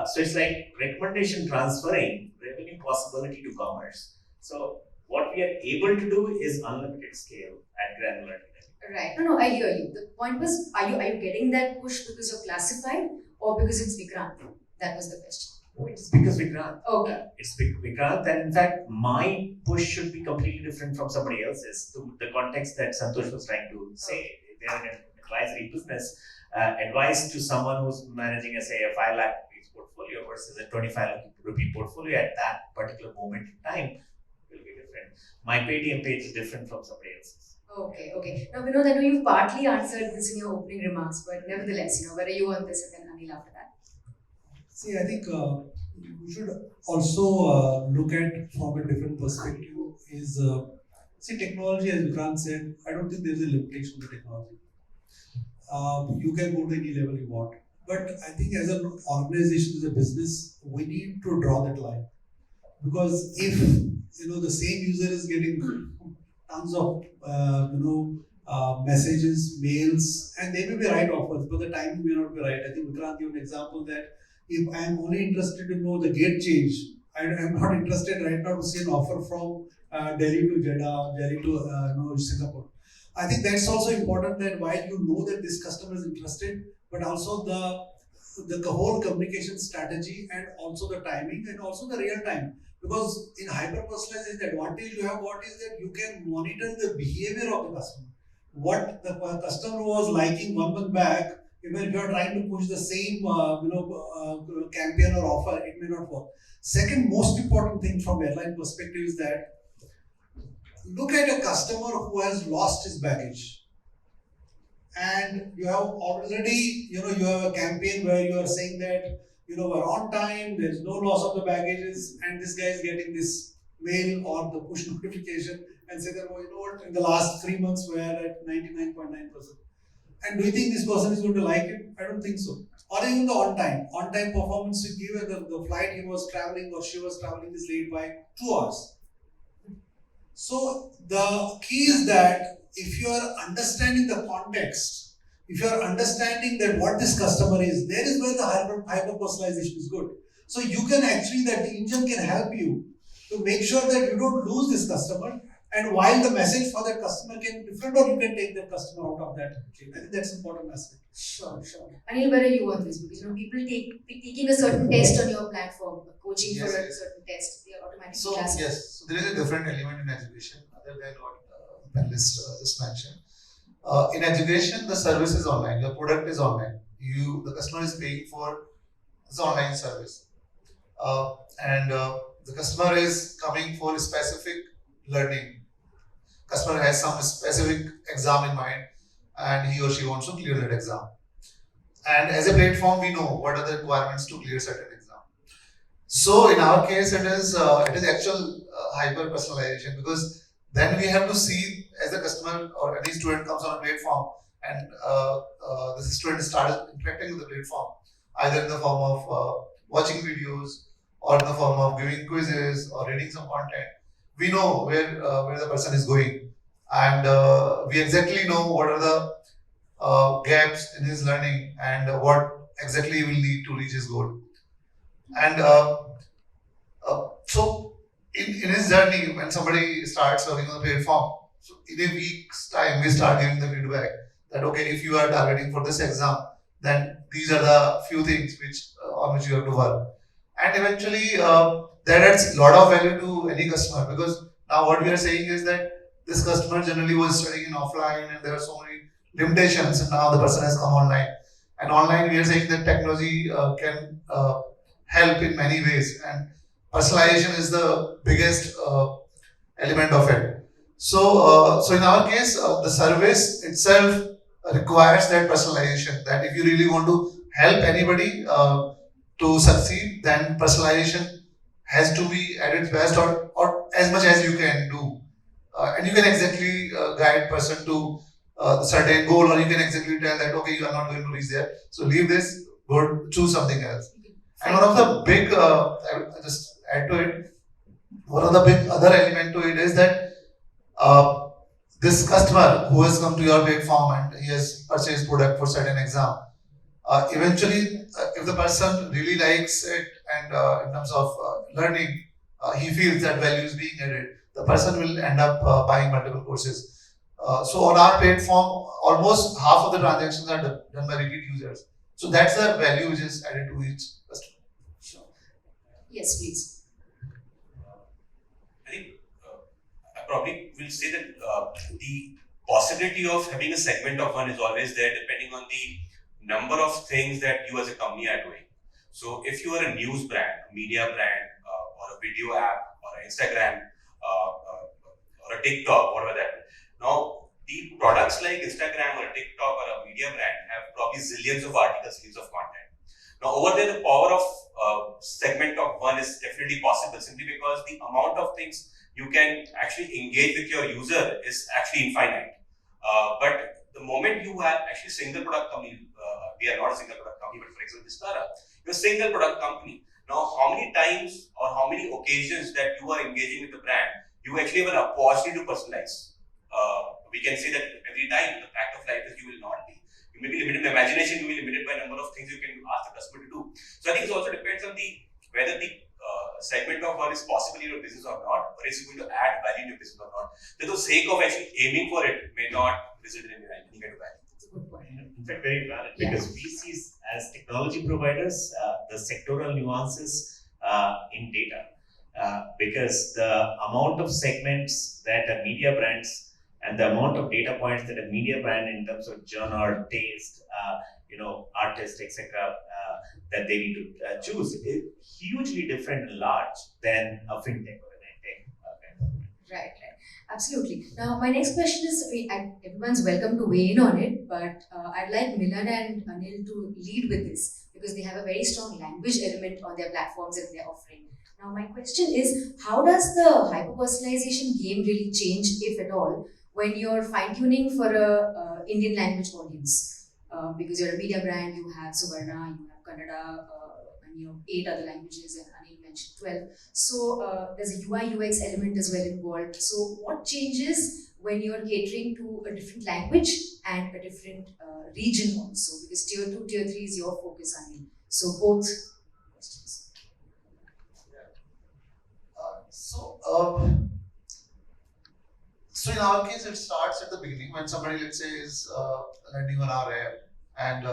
So it's like recommendation transferring revenue possibility to commerce. So what we are able to do is unlimited scale at granularity. Right. No, I hear you. The point was, are you getting that push because you're classified or because it's Vikrant? That was the question. It's because Vikrant. Okay. It's Vikrant, and in fact, my push should be completely different from somebody else's. To the context that Santosh was trying to say, they're an advisory business. Advice to someone who's managing, say, a 5 lakh rupees portfolio versus a 25 lakh rupee portfolio at that particular moment in time will be different. My Paytm page is different from somebody else's. Okay. Now, Vinod, I know you've partly answered this in your opening remarks, but nevertheless, where are you on this, and then Anil after that? See, I think we should also look at from a different perspective. See, technology, as Vikrant said, I don't think there's a limitation to technology. You can go to any level you want. But I think as an organization, as a business, we need to draw that line. Because if the same user is getting tons of messages, mails, and they may be right offers, but the timing may not be right. I think Vikrant gave an example that if I am only interested to know the gate change, I am not interested right now to see an offer from Delhi to Jeddah, Delhi to Singapore. I think that's also important, that while you know that this customer is interested, but also the whole communication strategy, and also the timing, and also the real time. Because in hyper-personalization, the advantage you have got is that you can monitor the behavior of the customer. What the customer was liking 1 month back, even if you are trying to push the same campaign or offer, it may not work. Second most important thing from airline perspective is that look at a customer who has lost his baggage. And you have already, you have a campaign where you are saying that, we're on time, there's no loss of the baggages, and this guy is getting this mail or the push notification and say that, oh, you know what, in the last 3 months we are at 99.9%. And do you think this person is going to like it? I don't think so. Or even the on time performance you give, and the flight he was traveling or she was traveling is late by 2 hours. So the key is that if you are understanding the context, if you are understanding that what this customer is, there is where the hyper personalization is good. So you can actually, that the engine can help you to make sure that you don't lose this customer. And while the message for that customer can be different, or you can take that customer out of that chain. I think that's an important aspect. Sure. Anil, where are you on this? Because people taking a certain test on your platform, coaching for a certain test, they are automatically So classified. yes, so there is a different element in education other than what panelists just mentioned. In education, the service is online, your product is online. The customer is paying for this online service, and the customer is coming for specific learning. Customer has some specific exam in mind, and he or she wants to clear that exam. And as a platform, we know what are the requirements to clear certain exam. So in our case, it is actual hyper personalization, because then we have to see, as a customer or any student comes on a platform, and the student starts interacting with the platform, either in the form of watching videos, or in the form of giving quizzes or reading some content. We know where the person is going, and we exactly know what are the gaps in his learning, and what exactly will need to reach his goal. And so in his journey, when somebody starts working on the platform, so in a week's time, we start giving the feedback that, okay, if you are targeting for this exam, then these are the few things on which you have to work. And eventually, that adds a lot of value to any customer, because now what we are saying is that this customer generally was studying in offline, and there are so many limitations, and now the person has come online. And online, we are saying that technology can help in many ways, and personalization is the biggest element of it. So in our case, the service itself requires that personalization. That if you really want to help anybody to succeed, then personalization has to be at its best, or as much as you can do. And you can exactly guide person to the certain goal, or you can exactly tell that, okay, you are not going to reach there, so leave this, go choose something else. And one of the big, I'll just add to it, one of the big other element to it is that this customer who has come to your platform and he has purchased product for certain exam, eventually, if the person really likes it, and in terms of learning, he feels that value is being added, the person will end up buying multiple courses. So on our platform, almost half of the transactions are done by repeat users. So that's the value which is added to each customer. Sure. Yes, please. I think I probably will say that the possibility of having a segment of one is always there, depending on the number of things that you as a company are doing. So if you are a news brand, a media brand, or a video app, or an Instagram, or a TikTok, whatever that is. Now, the products like Instagram or a TikTok or a media brand have probably zillions of articles, zillions of content. Now, over there, the power of segment of one is definitely possible, simply because the amount of things you can actually engage with your user is actually infinite. But the moment you have actually single product company, we are not a single product company, but for example, Vistara, you're a single product company. Now, how many times or how many occasions that you are engaging with the brand, you actually have an opportunity to personalize. We can say that every time. The fact of life is you will not be. You may be limited in imagination, you will be limited by number of things you can ask the customer to do. So I think it also depends on whether the segment of one is possible in your business or not, or is it going to add value in your business or not. For the sake of actually aiming for it may not result in any kind of value. That's a good point. In fact, very valid, because we see as technology providers the sectoral nuances in data, because the amount of segments that a media brands and the amount of data points that a media brand in terms of genre, taste, artist, etc., that they need to choose is hugely different and large than a fintech or an edtech kind of. Right. Absolutely. Now, my next question is, everyone's welcome to weigh in on it, but I'd like Milan and Anil to lead with this, because because they have a very strong language element on their platforms and their offering. Now, my question is, how does the hyper-personalization game really change, if at all, when you're fine-tuning for a Indian language audience? Because you're a media brand, you have Suvarna, you have Kannada, and you know 8 other languages, and Anil mentioned 12. So there's a UI UX element as well involved. So what changes when you're catering to a different language and a different region also? Because tier 2, tier 3 is your focus, Anil. So both questions. So in our case, it starts at the beginning when somebody, let's say, is landing on our app, and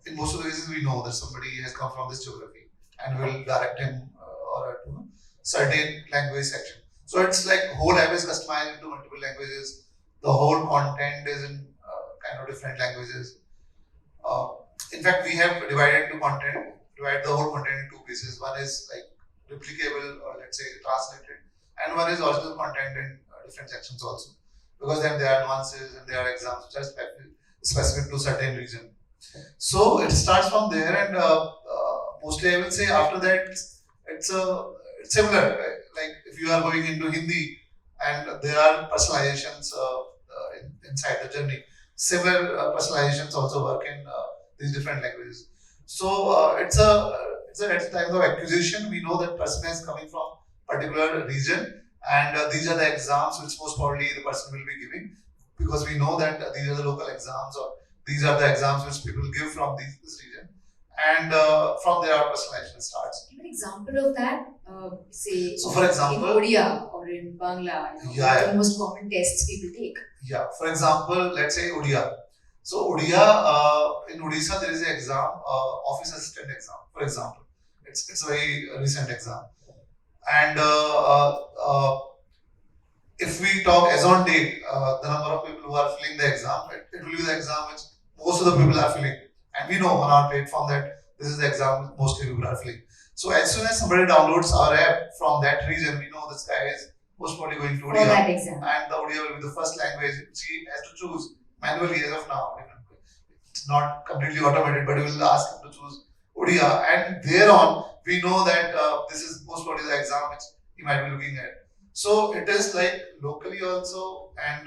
in most of the cases, we know that somebody has come from this geography, and we'll direct him or her to a certain language section. So it's like whole app is customized into multiple languages. The whole content is in kind of different languages. In fact, we have divided the whole content in two pieces. One is like replicable or let's say translated, and one is original content in different sections also. Because then there are nuances and there are exams which are specific to certain region. So it starts from there, and mostly I will say after that it's similar. Right? Like if you are going into Hindi and there are personalizations inside the journey, similar personalizations also work in these different languages. So it's a time of acquisition. We know that person is coming from particular region, and these are the exams which most probably the person will be giving, because we know that these are the local exams, or these are the exams which people give from this region, and from there our personalization starts. Give an example of that. Say, So for example, in Odia or in Bangla, what are the most common tests people take? Yeah, for example, let's say Odia. So Odia, in Odisha there is an exam, office assistant exam, for example. It's a very recent exam. And if we talk as on date, the number of people who are filling the exam, it will be the exam which most of the people are filling. And we know on our platform that this is the exam which mostly people are filling. So as soon as somebody downloads our app from that region, we know this guy is most probably going to For Odia. that exam. And the Odia will be the first language which he has to choose manually as of now. It's not completely automated, but we will ask him to choose Odia. And thereon, we know that this is most probably the exam which he might be looking at. So it is like locally also and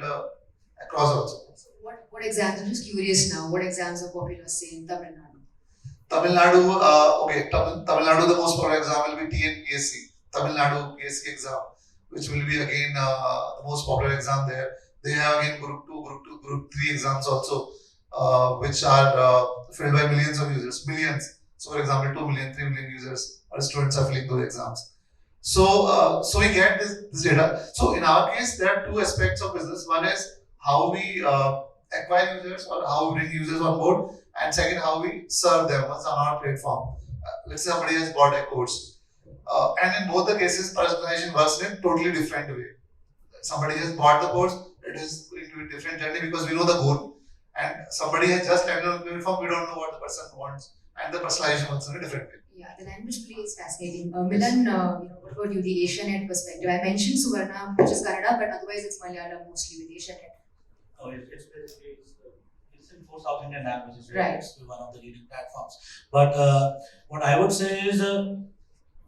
across also. What exams? I'm just curious now. What exams are popular, say, in Tamil Nadu? Tamil Nadu, Tamil Nadu, the most popular exam will be TNPSC, Tamil Nadu PSC exam, which will be again the most popular exam there. They have again Group 2, Group 3 exams also, which are filled by millions of users, millions. So for example, 2 million, 3 million users or students are filling those exams. So we get this data. So in our case, there are two aspects of business. One is how we acquire users or how we bring users on board, and second, how we serve them once on our platform. Let's say somebody has bought a course, and in both the cases, personalization works in a totally different way. Somebody has bought the course, it is going to be a different journey because we know the goal. And somebody has just landed on the platform, we don't know what the person wants, and the personalization works in a different way. Yeah, the language play is fascinating. Milan, what about you, the Asianet perspective? I mentioned Suvarna, which is Kannada, but otherwise it's Malayalam mostly with Asianet. Oh, it's basically it's in 4 South Indian languages. Right. It's one of the leading platforms. But what I would say is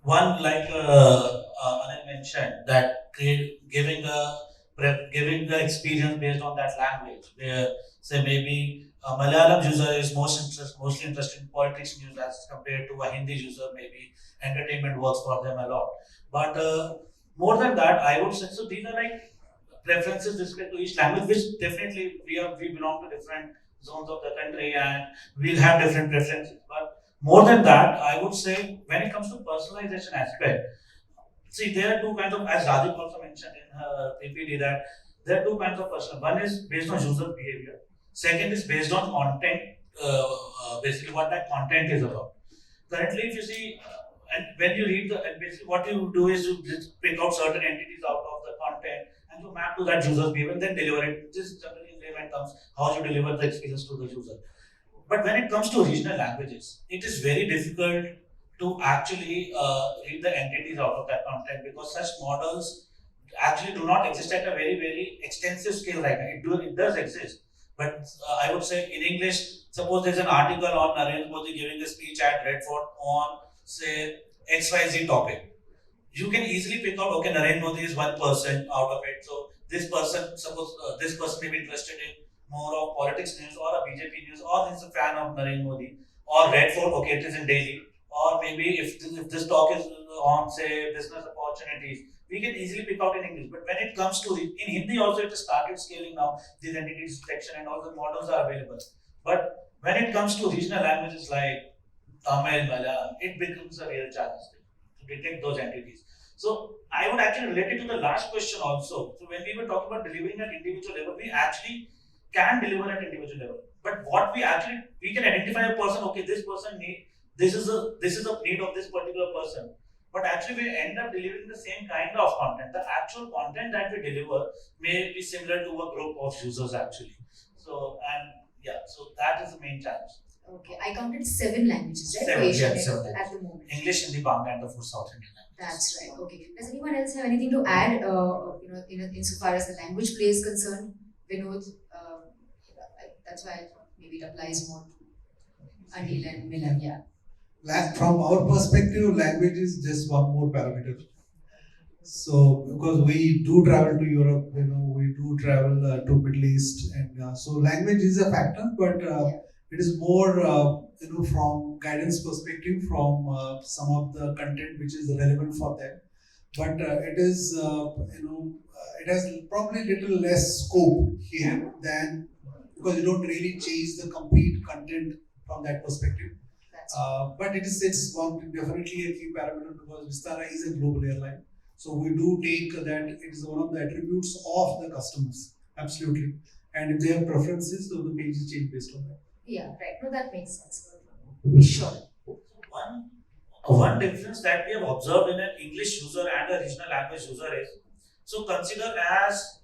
one, like Anil mentioned, that giving the experience based on that language. Where say maybe a Malayalam user is mostly interested in politics news as compared to a Hindi user. Maybe entertainment works for them a lot. But more than that, I would say, so these are like preferences with respect to each language, which definitely we belong to different zones of the country and we'll have different preferences. But more than that, I would say when it comes to personalization aspect, see there are two kinds of, as Rajiv also mentioned in her PPD, that there are two kinds of personal. One is based on user behavior. Second is based on content, basically what that content is about. Currently, if you see, and when you read and basically what you do is you just pick out certain entities out of the content and you map to that user's behavior and then deliver it. This is generally in layman terms how you deliver the experience to the user. But when it comes to regional languages, it is very difficult to actually read the entities out of that content because such models actually do not exist at a very, very extensive scale right now. It does exist, But I would say in English, suppose there's an article on Narendra Modi giving a speech at Red Fort on, say, XYZ topic. You can easily pick out, okay, Narendra Modi is one person out of it. So this person, suppose this person may be interested in more of politics news or a BJP news, or he's a fan of Narendra Modi, or Red Fort, okay, it is in Delhi, or maybe if this talk is on, say, business opportunities, we can easily pick out in English. But when it comes to in Hindi also, it has started scaling now. These entities detection and all the models are available. But when it comes to regional languages like Tamil, Malayalam, it becomes a real challenge to detect those entities. So I would actually relate it to the last question also. So when we were talking about delivering at individual level, we actually can deliver at individual level. But what we can identify a person. Okay, this person this is a need of this particular person. But actually, we end up delivering the same kind of content. The actual content that we deliver may be similar to a group of users actually. So so that is the main challenge. Okay, I counted 7 languages, right? Seven, For Asia yeah, Net seven. at the moment. English, Hindi, Bangla, and the 4 South Indian languages. That's right. Okay. Does anyone else have anything to add? Insofar as the language play is concerned, Vinod. That's why I thought maybe it applies more to Anil and Milan. Yeah. From our perspective, language is just one more parameter. So, because we do travel to Europe, we do travel to Middle East, and so language is a factor, but it is more, from guidance perspective, from some of the content which is relevant for them. But it is, it has probably little less scope here than, because you don't really change the complete content from that perspective. But it's definitely a key parameter, because Vistara is a global airline. So we do take that it is one of the attributes of the customers, absolutely. And if they have preferences, so the pages change based on that. Yeah, right. No, that makes sense. Sure. One difference that we have observed in an English user and a regional language user is, so consider as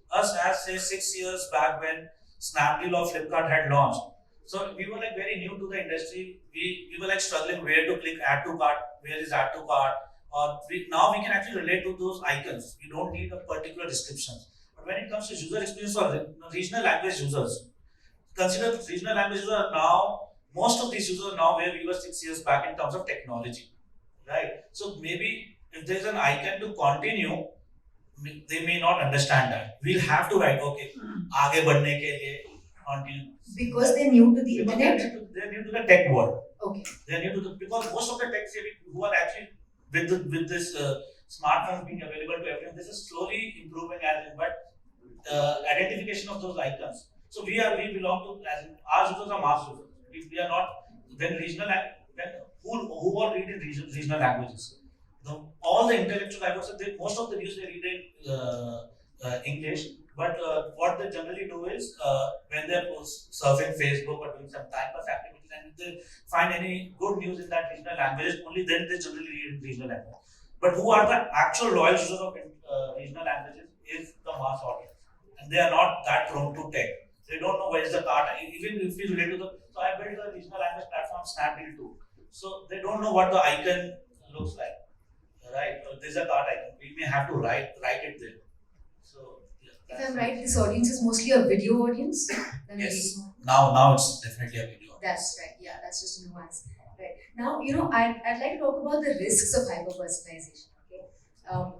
say 6 years back when Snapdeal or Flipkart had launched. So we were like very new to the industry. We were like struggling where to click add to cart, where is add to cart, or now we can actually relate to those icons. We don't need a particular description. But when it comes to user experience for regional language users, consider regional language users are now, most of these users are now where we were 6 years back in terms of technology, right? So maybe if there's an icon to continue, they may not understand that. We'll have to write, okay, आगे बढ़ने के लिए continue. Because they're new to the Because internet. they're new to the tech world. Okay. They're new to because most of the tech savvy who are actually with this smartphones being available to everyone, this is slowly improving but identification of those icons. So we belong to, as in, our users are mass users. We are not when regional who are reading regional languages. All the intellectual, I would say, most of the news they read in English. But what they generally do is when they're surfing Facebook or doing some time pass activities, and if they find any good news in that regional language, only then they generally read in regional language. But who are the actual loyal users of regional languages is the mass audience, and they are not that prone to tech. They don't know where is the cart. Even if we relate to so I built a regional language platform Snapdeal too. So they don't know what the icon looks like, right? There's a cart icon. We may have to write it there. So. If I'm right, this audience is mostly a video audience. Yes. Now it's definitely a video. That's right. Yeah, that's just a nuance. Right. Now, I'd like to talk about the risks of hyper-personalization. Okay.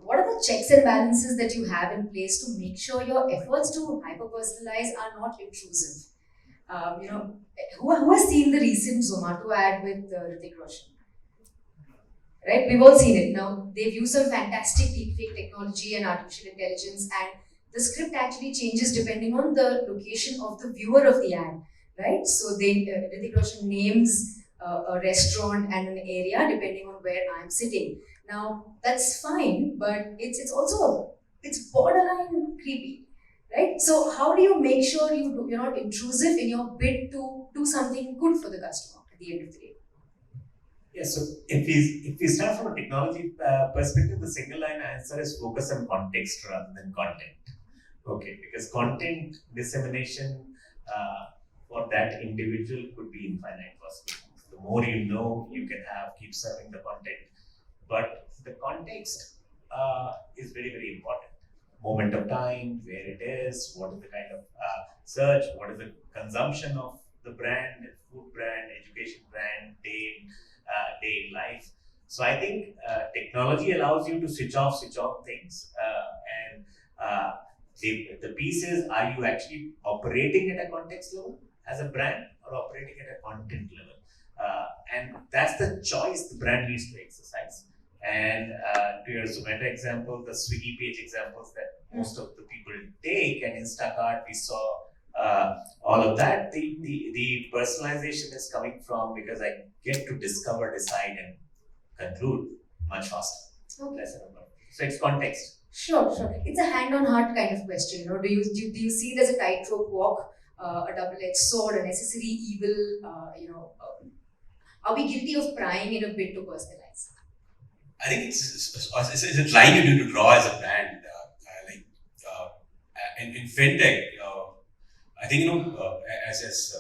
What are the checks and balances that you have in place to make sure your efforts to hyper-personalize are not intrusive? Who has seen the recent Zomato ad with Hrithik Roshan? Right, we've all seen it. Now, they've used some fantastic deepfake technology and artificial intelligence, and the script actually changes depending on the location of the viewer of the ad, right? So Hrithik Roshan names a restaurant and an area depending on where I'm sitting. Now that's fine, but it's also it's borderline creepy, right? So how do you make sure you're not intrusive in your bid to do something good for the customer at the end of the day? Yeah, so if we start from a technology perspective, the single line answer is focus on context rather than content. Okay, because content dissemination for that individual could be infinite possibilities. The more you know, you can keep serving the content. But the context is very, very important. Moment of time, where it is, what is the kind of search, what is the consumption of the brand, food brand, education brand, day in life. So I think technology allows you to switch off things, and the piece is, are you actually operating at a context level as a brand or operating at a content level? And that's the choice the brand needs to exercise. And to your Zomato example, the Swiggy page examples that most of the people take, and Instacart, we saw all of that. The personalization is coming from because I get to discover, decide, and conclude much faster. Okay. Less than a month. So it's context. Sure, sure. It's a hand on heart kind of question. You know, do you see it as a tightrope walk, a double-edged sword, a necessary evil? Are we guilty of prying in a bit to personalize? I think it's a line you need to draw as a brand. In fintech, I think as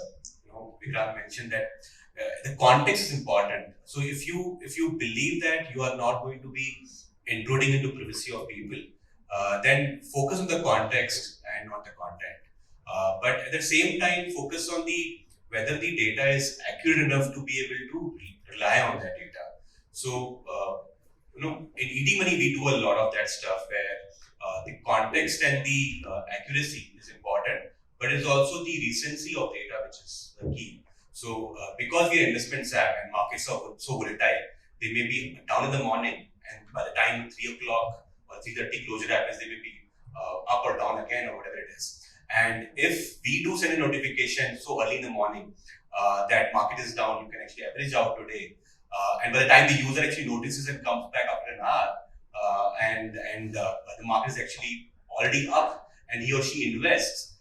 Vikrant mentioned that the context is important. So if you believe that you are not going to be intruding into privacy of people, then focus on the context and not the content. But at the same time, focus on whether the data is accurate enough to be able to rely on that data. So in ETBE we do a lot of that stuff where the context and the accuracy is important, but it's also the recency of data which is the key. So because we are investments app and markets are so volatile, they may be down in the morning, and by the time 3 o'clock or 3:30 closure happens, they may be up or down again or whatever it is. And if we do send a notification so early in the morning that market is down, you can actually average out today. And by the time the user actually notices and comes back after an hour, and the market is actually already up, and he or she invests,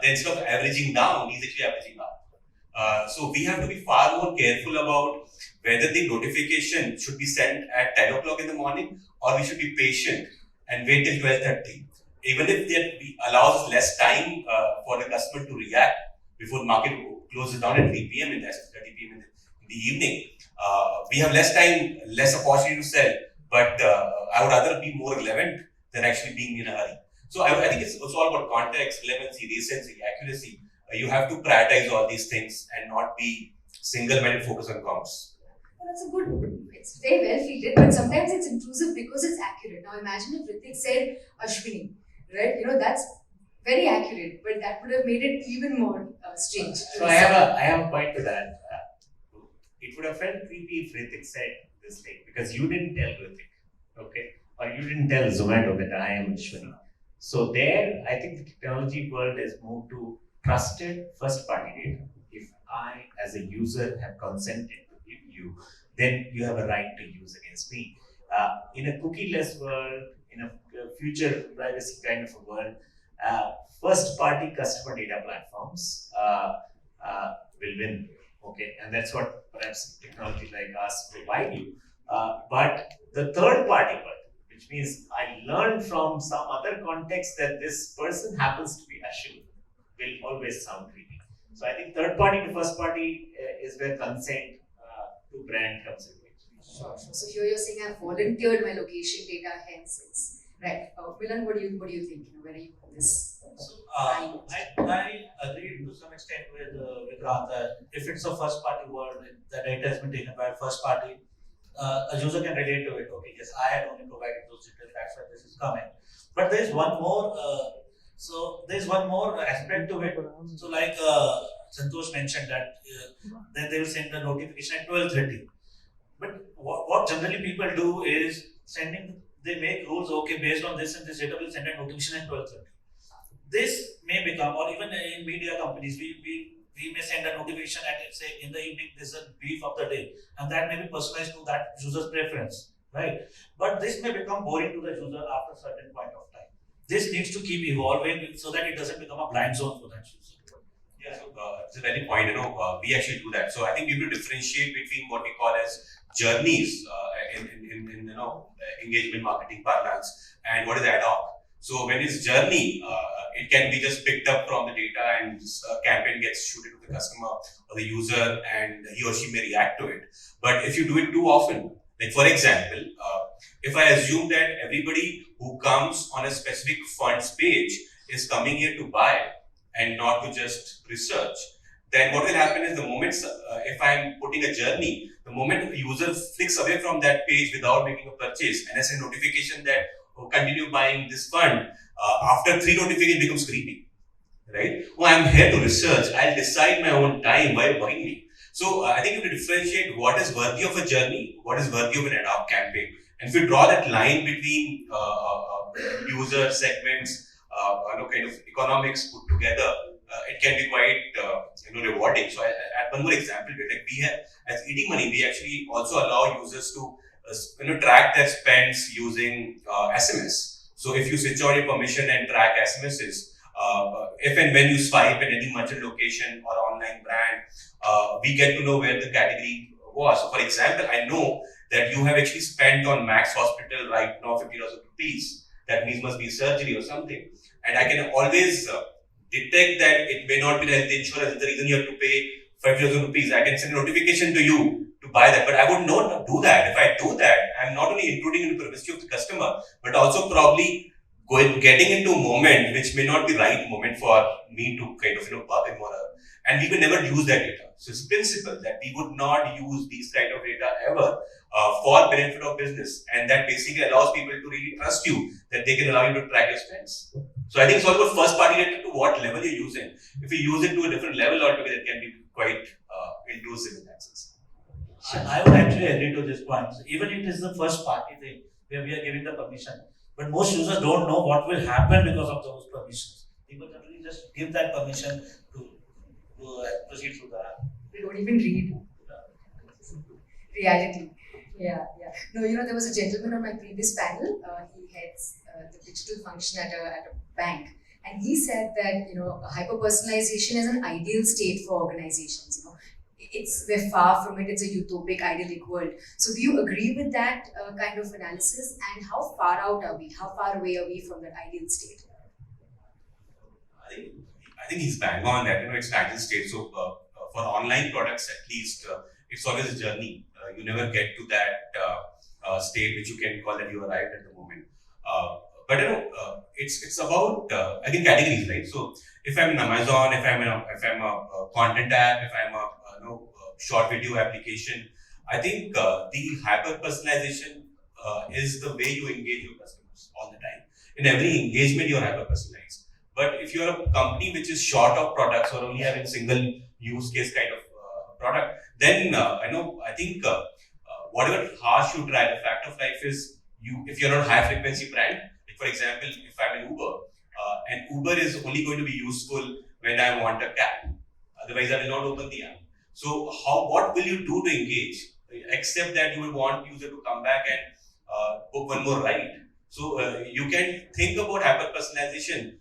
then instead of averaging down, he's actually averaging up. So we have to be far more careful about whether the notification should be sent at 10 o'clock in the morning, or we should be patient and wait till 12:30. Even if that allows less time for the customer to react before the market closes down at 3 p.m. and 30 p.m. in the evening, we have less time, less opportunity to sell. But I would rather be more relevant than actually being in a hurry. So I think it's all about context, relevancy, recency, accuracy. You have to prioritize all these things and not be single-minded focus on commerce. Well, that's a good. It's very well fielded, but sometimes it's intrusive because it's accurate. Now imagine if Ritik said Ashwini, right? You know, that's very accurate, but that would have made it even more strange. So I have a point to that. It would have felt creepy if Ritik said this thing, because you didn't tell Ritik, okay, or you didn't tell Zomato that I am Ashwini. So there, I think the technology world has moved to trusted first-party data. If I, as a user, have consented to give you, then you have a right to use against me. In a cookie-less world, in a future privacy kind of a world, first-party customer data platforms will win. Okay, and that's what perhaps technology like us provide you. But the third-party world, which means I learned from some other context that this person happens to be Ashwini, will always sound creepy. So I think third-party to first-party is where consent to brand comes in. Sure. So here you're saying I've volunteered my location data, hence it's right. Milan, what do you think? You know, where are you on this? I agree to some extent with Vikrant that if it's a first party world, the data has been taken by a first party, a user can relate to it. Okay, yes, I had only provided those details, that's why this is coming. But there is one more. There's one more aspect to it. So, like Santosh mentioned that then they will send the notification at 12:30. But what generally people do is they make rules. Okay, based on this and this data, will send a notification at 12:30. This may become, or even in media companies, we may send a notification at, say, in the evening, this is a brief of the day, and that may be personalized to that user's preference, right? But this may become boring to the user after a certain point of time. This needs to keep evolving so that it doesn't become a blind zone for that user. Yeah, so it's a very point. We actually do that. So I think we have to differentiate between what we call as journeys in engagement marketing parlance and what is ad hoc. So when it's journey, it can be just picked up from the data and a campaign gets shooted to the customer or the user and he or she may react to it. But if you do it too often, like for example, if I assume that everybody who comes on a specific funds page is coming here to buy, and not to just research, then what will happen is the moment, if I'm putting a journey, the moment the user flicks away from that page without making a purchase, and I send notification that oh, continue buying this fund, after 3 notifications it becomes creepy, right? Oh, I'm here to research. I'll decide my own time while buying me. So I think you have to differentiate what is worthy of a journey, what is worthy of an ad hoc campaign. And if you draw that line between user segments, kind of economics put together, it can be quite rewarding. So I add one more example. Like we have as ED Money, we actually also allow users to track their spends using SMS. So if you switch on your permission and track SMSs, if and when you swipe in any merchant location or online brand, we get to know where the category was. So for example, I know that you have actually spent on Max Hospital right now 50,000 rupees. That means must be surgery or something. And I can always detect that it may not be the health insurance, the reason you have to pay 5,000 rupees. I can send a notification to you to buy that. But I would not do that. If I do that, I'm not only intruding into the privacy of the customer, but also probably getting into a moment which may not be right moment for me to kind of bark and more. And we will never use that data. So it's principle that we would not use these kind of data ever for benefit of business, and that basically allows people to really trust you that they can allow you to track your spends. So I think it's all about first party data to what level you're using. If you use it to a different level altogether, it can be quite intrusive in that sense. I would actually agree to this point. So even if it is the first party thing where we are giving the permission, but most users don't know what will happen because of those permissions. People generally just give that permission to proceed through the app. We don't even read. Reality. Yeah. No, there was a gentleman on my previous panel. He heads the digital function at a bank, and he said that hyper personalization is an ideal state for organizations. We're far from it. It's a utopic, idyllic world. So, do you agree with that kind of analysis? And how far out are we? How far away are we from that ideal state? I think he's bang on that. It's an ideal state. So for online products, at least, it's always a journey. You never get to that state which you can call that you arrived at the moment. But it's about again categories, right? So if I'm in Amazon, if I'm a content app, if I'm a short video application, I think the hyper personalization is the way you engage your customers all the time. In every engagement, you're hyper personalized. But if you're a company which is short of products or only having single use case kind of product, then I think whatever harsh you try, the fact of life is if you're not a high frequency brand, like for example, if I'm an Uber, and Uber is only going to be useful when I want a cab. Otherwise, I will not open the app. So what will you do to engage? Except that you will want user to come back and book one more ride. So you can think about hyper personalization,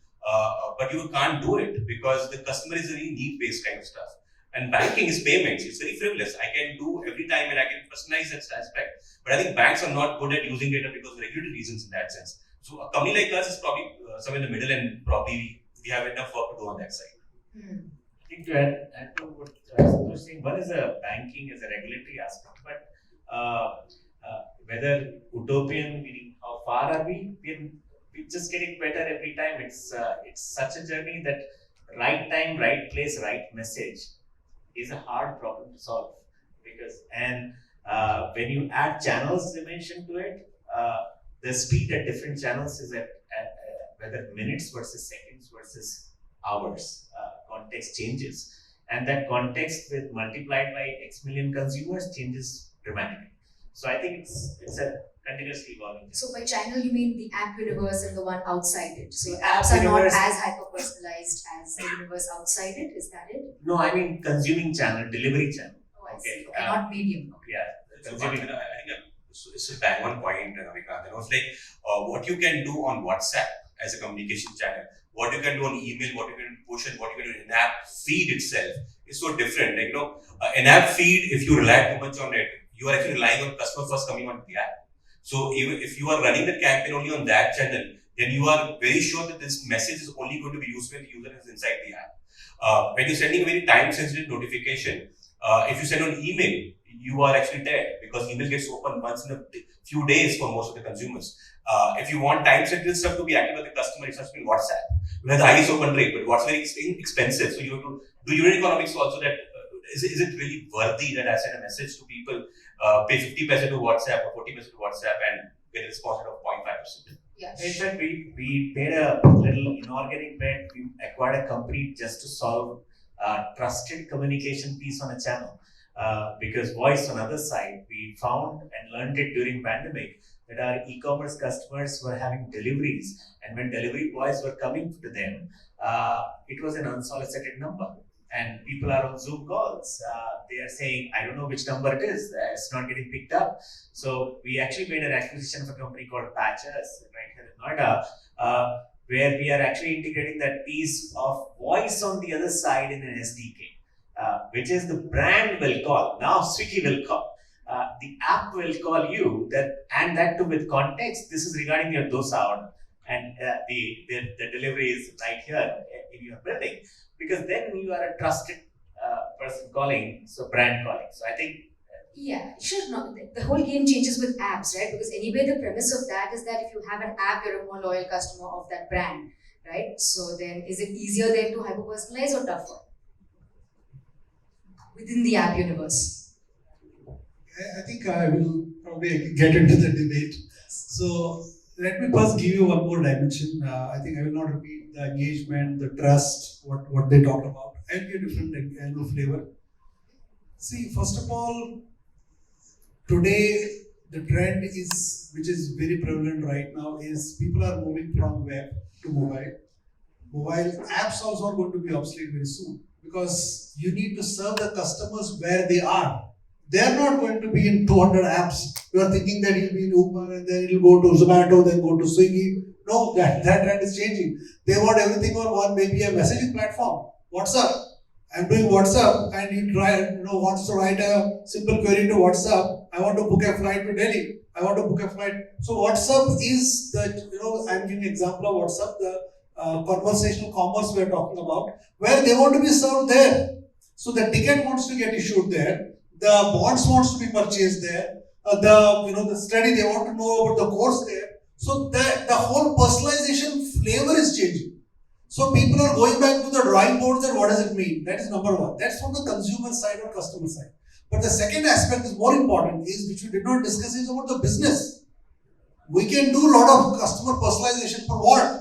but you can't do it because the customer is a really need-based kind of stuff. And banking is payments. It's very frivolous. I can do every time and I can personalize that aspect. But I think banks are not good at using data because of regulatory reasons in that sense. So a company like us is probably somewhere in the middle, and probably we have enough work to do on that side. I think to add to what Santosh was saying, one is a banking as a regulatory aspect, but whether utopian, meaning how far are we? We're just getting better every time. It's such a journey that right time, right place, right message is a hard problem to solve, because when you add channels dimension to it, the speed at different channels is at whether minutes versus seconds versus hours. Context changes, and that context with multiplied by X million consumers changes dramatically. So I think it's a continuously evolving. So by channel you mean the app universe and the one outside it. So The apps app are not universe- as hyper personalized as the universe outside it. Is that it? No, I mean consuming channel, delivery channel. Oh, I Okay, see. Okay, not medium. Okay. Yeah, So consuming. I think it's a bang on point, Navikant. It's like what you can do on WhatsApp as a communication channel, what you can do on email, what you can push, and what you can do in app feed itself is so different. Like an app feed, if you rely too much on it, you are actually relying on customer first coming onto the app. So even if you are running the campaign only on that channel, then you are very sure that this message is only going to be used when the user is inside the app. When you're sending a very time-sensitive notification, if you send an email, you are actually dead because email gets opened once in a few days for most of the consumers. If you want time-sensitive stuff to be active with the customer, it has to be WhatsApp. We have the highest open rate, but what's very expensive. So you have to do unit economics also. That is it really worthy that I send a message to people, pay 50% to WhatsApp or 40% to WhatsApp and get a response rate of 0.5%? Yeah. In fact, we made a little inorganic bet. We acquired a company just to solve trusted communication piece on a channel. Because voice on other side, we found and learned it during pandemic that our e-commerce customers were having deliveries, and when delivery boys were coming to them, it was an unsolicited number. And people are on Zoom calls. They are saying, I don't know which number it is. It's not getting picked up. So we actually made an acquisition of a company called Patches right here in Noida, where we are actually integrating that piece of voice on the other side in an SDK, which is the brand will call. Now Swiggy will call. The app will call you and that too with context. This is regarding your dosa order, and the delivery is right here in your building, because then you are a trusted person calling, so brand calling. So I think Yeah, sure. No, the whole game changes with apps, right? Because anyway, the premise of that is that if you have an app, you're a more loyal customer of that brand, right? So then, is it easier then to hyper personalize or tougher within the app universe? I think I will probably get into the debate. So let me first give you one more dimension. I think I will not repeat the engagement, the trust, what they talked about. I'll give a different flavor. See, first of all, today the trend is, which is very prevalent right now, is people are moving from web to mobile. Mobile apps also are going to be obsolete very soon, because you need to serve the customers where they are. They are not going to be in 200 apps. You are thinking that you'll be in Uber and then you'll go to Zomato, then go to Swiggy. No, that trend is changing. They want everything on one, maybe a messaging platform. WhatsApp. I'm doing WhatsApp, and wants to write a simple query to WhatsApp. I want to book a flight to Delhi. I want to book a flight. So WhatsApp is I'm giving an example of WhatsApp, the conversational commerce we're talking about, where they want to be served there. So the ticket wants to get issued there. The bonds wants to be purchased there. The study, they want to know about the course there. So the whole personalization flavor is changing. So people are going back to the drawing boards, and what does it mean? That is number one. That's from the consumer side or customer side. But the second aspect is more important, is which we did not discuss, is about the business. We can do a lot of customer personalization for what?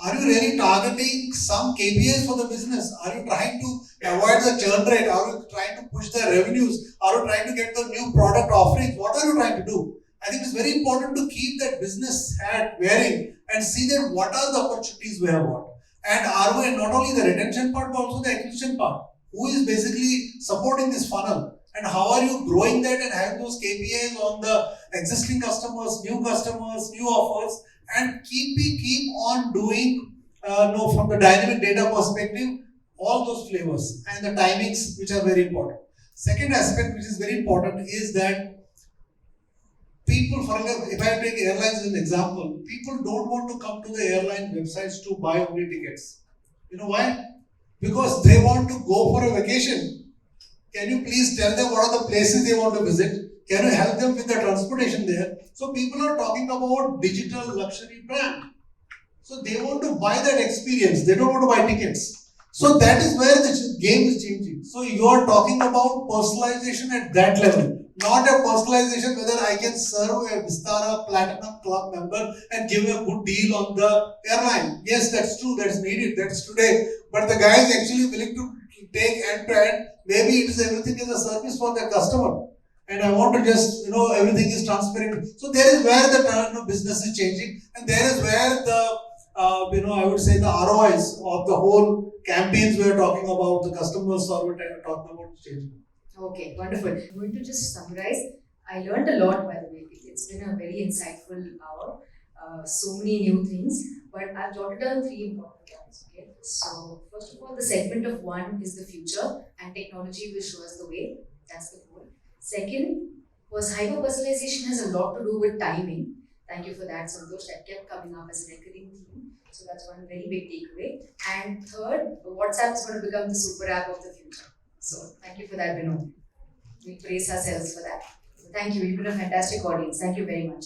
Are you really targeting some KPIs for the business? Are you trying to avoid the churn rate? Are you trying to push the revenues? Are you trying to get the new product offerings? What are you trying to do? I think it's very important to keep that business hat wearing and see that what are the opportunities we have got. And are we not only the retention part, but also the acquisition part? Who is basically supporting this funnel? And how are you growing that and having those KPIs on the existing customers, new offers, and keep on doing from the dynamic data perspective, all those flavors and the timings, which are very important. Second aspect, which is very important, is that people, for example, if I take airlines as an example, people don't want to come to the airline websites to buy only tickets. You know why? Because they want to go for a vacation. Can you please tell them what are the places they want to visit? Can you help them with the transportation there? So people are talking about digital luxury brand. So they want to buy that experience. They don't want to buy tickets. So that is where the game is changing. So you are talking about personalization at that level. Not a personalization whether I can serve a Vistara Platinum Club member and give a good deal on the airline. Yes, that's true. That's needed. That's today. But the guy is actually willing to take end to end. Maybe it is everything is a service for the customer. And I want to just, everything is transparent. So there is where the business is changing, and there is where the, I would say the ROIs of the whole campaigns we are talking about, the customers are talking about changing. Okay, wonderful. I'm going to just summarize. I learned a lot, by the way. It's been a very insightful hour. So many new things, but I've jotted down 3 important points. Okay, so first of all, the segment of 1 is the future, and technology will show us the way. That's the goal. Second was hyper-personalization has a lot to do with timing. Thank you for that, Santosh. That kept coming up as a recurring theme. So that's one very big takeaway. And third, WhatsApp is going to become the super app of the future. So thank you for that, Vinod. We praise ourselves for that. So thank you. You've been a fantastic audience. Thank you very much.